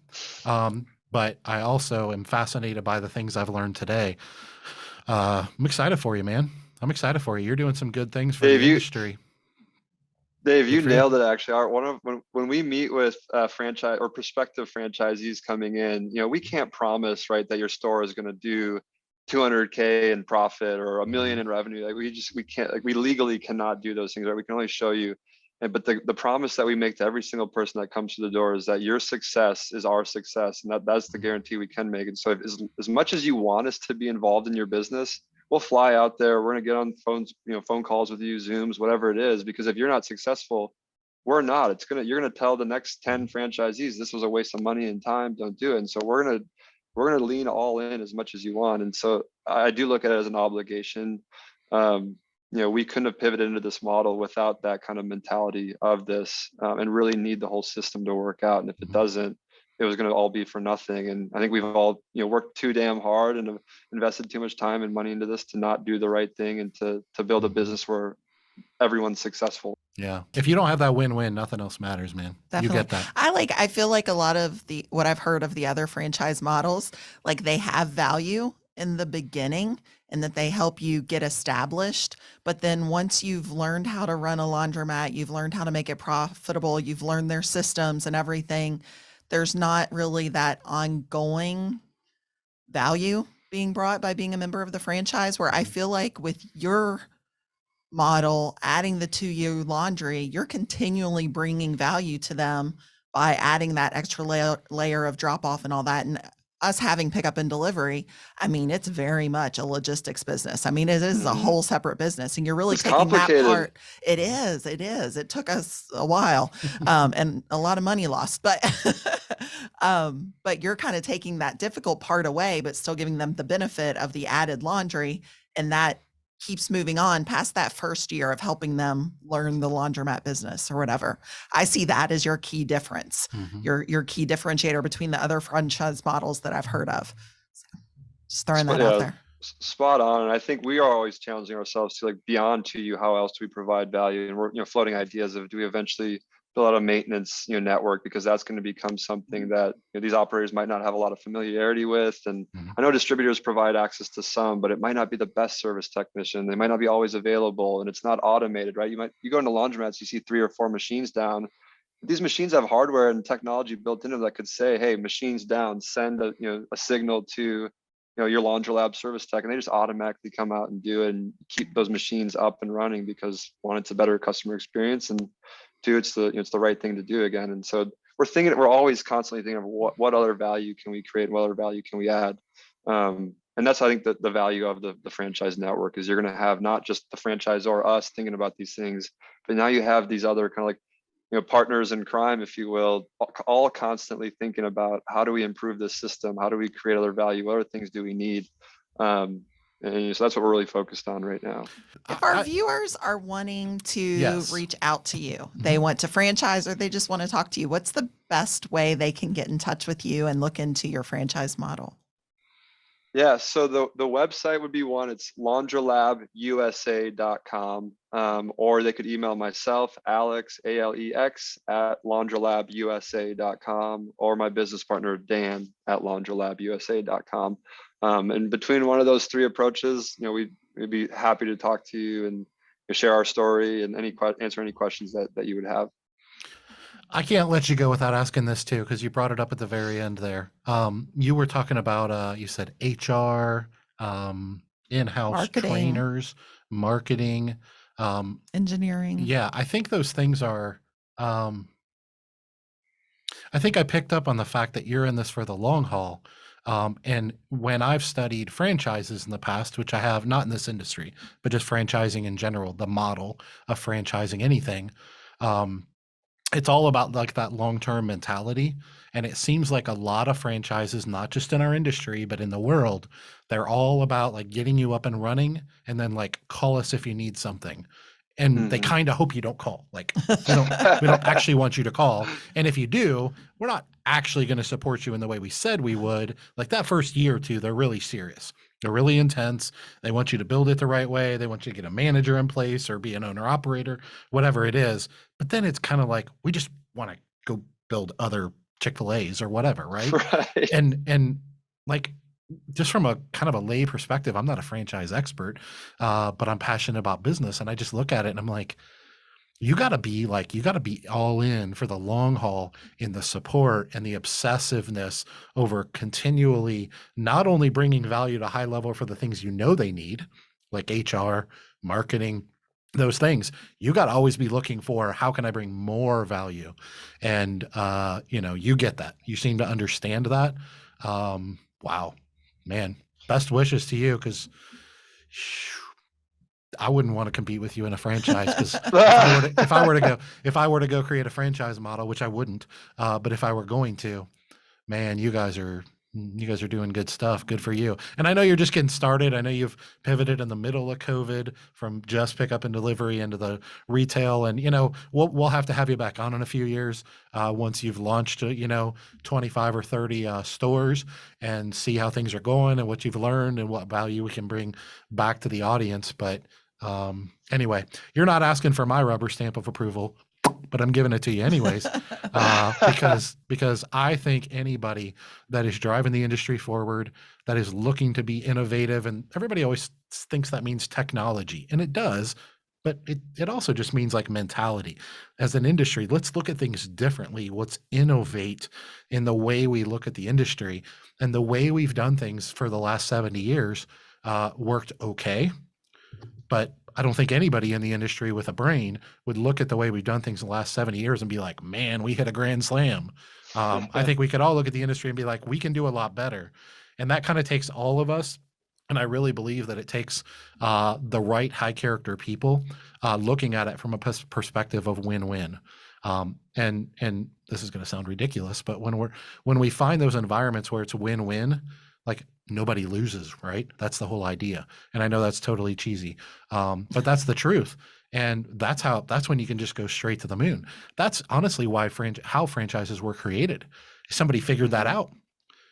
But I also am fascinated by the things I've learned today. I'm excited for you, man. I'm excited for you. You're doing some good things for the industry. Dave, you nailed it. Actually, when we meet with franchise or prospective franchisees coming in, we can't promise, right, that your store is going to do 200K in profit or $1 million in revenue. Like we can't, like we legally cannot do those things, right? We can only show you. But the promise that we make to every single person that comes through the door is that your success is our success, and that's the guarantee we can make. And so, as much as you want us to be involved in your business, we'll fly out there. We're going to get on phones, phone calls with you, Zooms, whatever it is, because if you're not successful, we're not. You're going to tell the next 10 franchisees this was a waste of money and time. Don't do it. And so we're going to lean all in as much as you want. And so I do look at it as an obligation. We couldn't have pivoted into this model without that kind of mentality of this, and really need the whole system to work out. And if it doesn't, it was going to all be for nothing. And I think we've all, worked too damn hard and invested too much time and money into this to not do the right thing and to build a business where everyone's successful. Yeah. If you don't have that win-win, nothing else matters, man. Definitely. You get that. I feel like a lot of what I've heard of the other franchise models, like they have value in the beginning and that they help you get established. But then once you've learned how to run a laundromat, you've learned how to make it profitable, you've learned their systems and everything, there's not really that ongoing value being brought by being a member of the franchise, where I feel like with your model, adding the 2U laundry, you're continually bringing value to them by adding that extra layer of drop off and all that. And us having pickup and delivery, I mean, it's very much a logistics business. I mean, it is a whole separate business, and you're really taking that part. It is. It took us a while, and a lot of money lost, but you're kind of taking that difficult part away, but still giving them the benefit of the added laundry, and that keeps moving on past that first year of helping them learn the laundromat business or whatever. I see that as your key difference, your key differentiator between the other franchise models that I've heard of. So just throwing that out there. Spot on. And I think we are always challenging ourselves to, like, beyond 2U, how else do we provide value? And we're, floating ideas of, do we eventually build out a maintenance, network, because that's going to become something that these operators might not have a lot of familiarity with. And I know distributors provide access to some, but it might not be the best service technician. They might not be always available, and it's not automated, right? You go into laundromats, you see 3 or 4 machines down. These machines have hardware and technology built into them that could say, hey, machines down, send a signal to your Laundrolab service tech, and they just automatically come out and do it and keep those machines up and running, because 1, it's a better customer experience, and 2, it's the right thing to do again. And so we're always constantly thinking of what other value can we create, what other value can we add. And that's, I think, the value of the franchise network is you're going to have not just the franchisor, us thinking about these things, but now you have these other kind of like, partners in crime, if you will, all constantly thinking about how do we improve this system? How do we create other value? What other things do we need? And so that's what we're really focused on right now. If our viewers are wanting to reach out to you, they want to franchise or they just want to talk to you, what's the best way they can get in touch with you and look into your franchise model? Yeah, so the website would be one. It's laundrolabusa.com, or they could email myself, Alex, Alex, at laundrolabusa.com, or my business partner, Dan, at laundrolabusa.com. And between one of those three approaches, we'd be happy to talk to you and share our story and answer any questions that you would have. I can't let you go without asking this too, because you brought it up at the very end there. You were talking about, you said HR, in-house trainers, marketing, engineering. Yeah, I think those things are, I think I picked up on the fact that you're in this for the long haul. And when I've studied franchises in the past, which I have not in this industry, but just franchising in general, the model of franchising anything, it's all about like that long-term mentality. And it seems like a lot of franchises, not just in our industry, but in the world, they're all about like getting you up and running and then like call us if you need something. And they kind of hope you don't call. Like we don't actually want you to call. And if you do, we're not actually going to support you in the way we said we would. Like that first year or two, they're really serious. They're really intense. They want you to build it the right way. They want you to get a manager in place or be an owner operator, whatever it is. But then it's kind of like, we just want to go build other Chick-fil-A's or whatever. Right. And like, just from a kind of a lay perspective, I'm not a franchise expert, but I'm passionate about business. And I just look at it and I'm like, you got to be all in for the long haul in the support and the obsessiveness over continually not only bringing value to high level for the things they need, like HR, marketing, those things. You got to always be looking for how can I bring more value? And, you get that. You seem to understand that. Wow, man, best wishes to you, because I wouldn't want to compete with you in a franchise, because if I were to go create a franchise model, which I wouldn't, but if I were going to, man, you guys are doing good stuff. Good for you. And I know you're just getting started. I know you've pivoted in the middle of COVID from just pickup and delivery into the retail. And, we'll have to have you back on in a few years once you've launched, 25 or 30 stores, and see how things are going and what you've learned and what value we can bring back to the audience. But anyway, you're not asking for my rubber stamp of approval, but I'm giving it to you anyways, because I think anybody that is driving the industry forward, that is looking to be innovative, and everybody always thinks that means technology, and it does, but it also just means like mentality. As an industry, let's look at things differently. Let's innovate in the way we look at the industry, and the way we've done things for the last 70 years worked okay. But I don't think anybody in the industry with a brain would look at the way we've done things in the last 70 years and be like, man, we hit a grand slam. I think we could all look at the industry and be like, we can do a lot better. And that kind of takes all of us. And I really believe that it takes the right high character people looking at it from a perspective of win-win. And this is going to sound ridiculous, but when we find those environments where it's win-win, like nobody loses, right? That's the whole idea. And I know that's totally cheesy, but that's the truth. And that's when you can just go straight to the moon. That's honestly why how franchises were created. Somebody figured that out.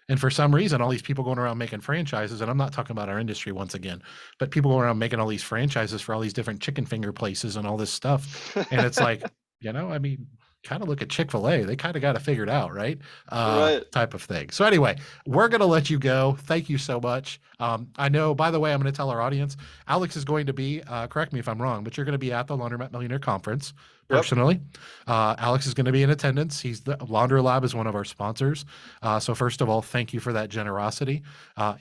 And for some reason, all these people going around making franchises, and I'm not talking about our industry once again, but people going around making all these franchises for all these different chicken finger places and all this stuff. And it's like, kind of look at Chick-fil-A. They kind of got it figured out, right? Right. Type of thing. So anyway, we're going to let you go. Thank you so much. I know, by the way, I'm going to tell our audience, Alex is going to be, correct me if I'm wrong, but you're going to be at the Laundromat Millionaire Conference personally. Alex is going to be in attendance. Laundrolab is one of our sponsors. So first of all, thank you for that generosity.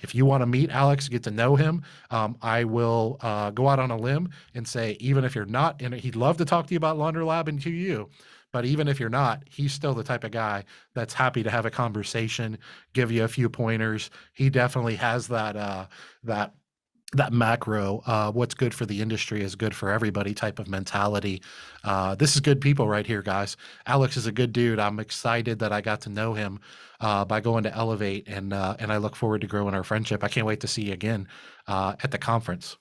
If you want to meet Alex, get to know him, I will go out on a limb and say, even if you're not in it, he'd love to talk to you about Laundrolab and to you. But even if you're not, he's still the type of guy that's happy to have a conversation, give you a few pointers. He definitely has that macro, what's good for the industry is good for everybody type of mentality. This is good people right here, guys. Alex is a good dude. I'm excited that I got to know him by going to Elevate, and I look forward to growing our friendship. I can't wait to see you again at the conference.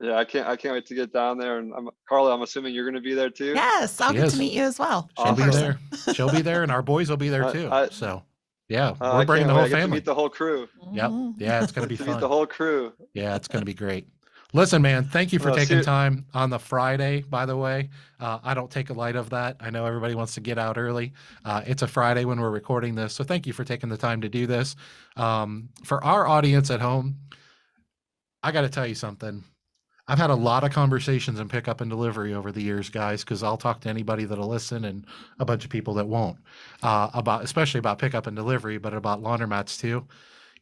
Yeah, I can't wait to get down there. And Carla, I'm assuming you're going to be there too. Yes, I'll She get is. to meet you as well. She'll be Awesome. there. She'll be there, and our boys will be there too. So, yeah, we're I bringing can't the wait. whole I get to family. meet the whole crew. Yep. Yeah, it's going to be To fun. meet the whole crew. Yeah, it's going to be great. Listen, man, thank you for taking time on the Friday, by the way. I don't take a light of that. I know everybody wants to get out early. It's a Friday when we're recording this, so thank you for taking the time to do this. For our audience at home, I got to tell you something. I've had a lot of conversations in pickup and delivery over the years, guys, because I'll talk to anybody that'll listen and a bunch of people that won't, especially about pickup and delivery, but about laundromats too.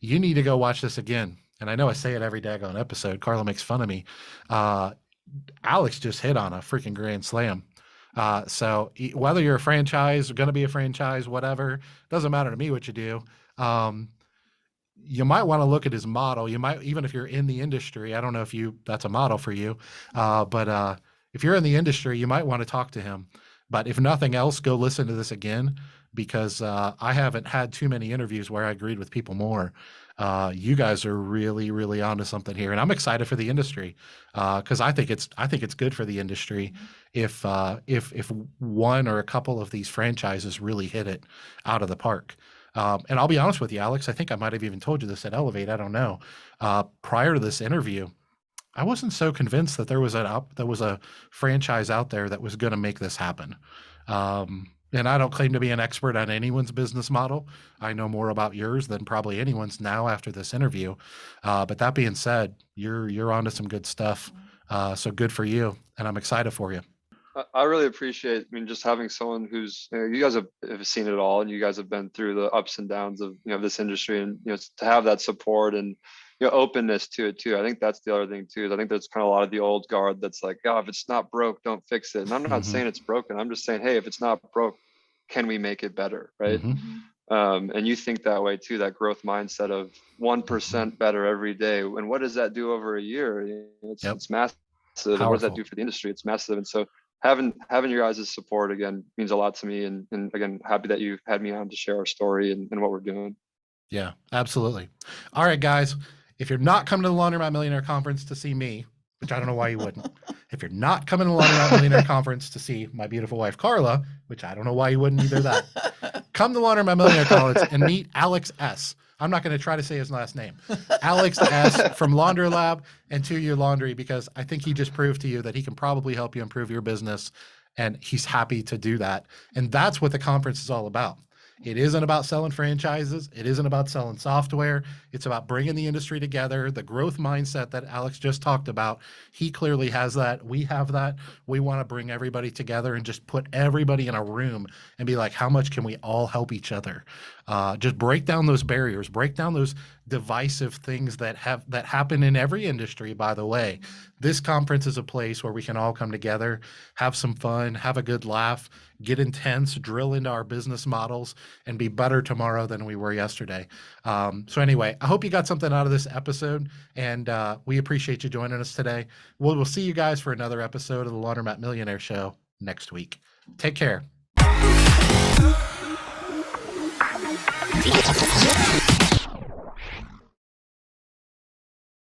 You need to go watch this again. And I know I say it every daggone episode. Carla makes fun of me. Alex just hit on a freaking grand slam. So whether you're a franchise or going to be a franchise, whatever, doesn't matter to me what you do. You might want to look at his model. You might, even if you're in the industry, I don't know if that's a model for you, but if you're in the industry, you might want to talk to him. But if nothing else, go listen to this again, because I haven't had too many interviews where I agreed with people more. You guys are really, really onto something here, and I'm excited for the industry because I think it's good for the industry if one or a couple of these franchises really hit it out of the park. And I'll be honest with you, Alex, I think I might have even told you this at Elevate. I don't know. Prior to this interview, I wasn't so convinced that there was a franchise out there that was going to make this happen. And I don't claim to be an expert on anyone's business model. I know more about yours than probably anyone's now after this interview. But that being said, you're onto some good stuff. So good for you, and I'm excited for you. I really appreciate, just having someone who's, you guys have seen it all, and you guys have been through the ups and downs of, this industry, and, to have that support and, openness to it too. I think that's the other thing too, is I think there's kind of a lot of the old guard that's like, oh, if it's not broke, don't fix it. And I'm not saying it's broken. I'm just saying, hey, if it's not broke, can we make it better? Right. And you think that way too, that growth mindset of 1% better every day. And what does that do over a year? It's massive. And what does that do for the industry? It's massive. And so having your guys' support again means a lot to me. And again, happy that you've had me on to share our story and what we're doing. Yeah, absolutely. All right, guys, if you're not coming to the Laundromat Millionaire Conference to see me, which I don't know why you wouldn't, if you're not coming to the Laundromat Millionaire Conference to see my beautiful wife, Carla, which I don't know why you wouldn't either that, come to the Laundromat Millionaire Conference and meet Alex S. I'm not going to try to say his last name. Alex S. from Laundrolab and 2 U Laundry, because I think he just proved to you that he can probably help you improve your business, and he's happy to do that. And that's what the conference is all about. It isn't about selling franchises. It isn't about selling software. It's about bringing the industry together, the growth mindset that Alex just talked about. He clearly has that. We have that. We want to bring everybody together and just put everybody in a room and be like, how much can we all help each other? Just break down those barriers, break down those divisive things that happen in every industry, by the way. This conference is a place where we can all come together, have some fun, have a good laugh, get intense, drill into our business models, and be better tomorrow than we were yesterday. So anyway, I hope you got something out of this episode, and we appreciate you joining us today. We'll see you guys for another episode of the Laundromat Millionaire Show next week. Take care.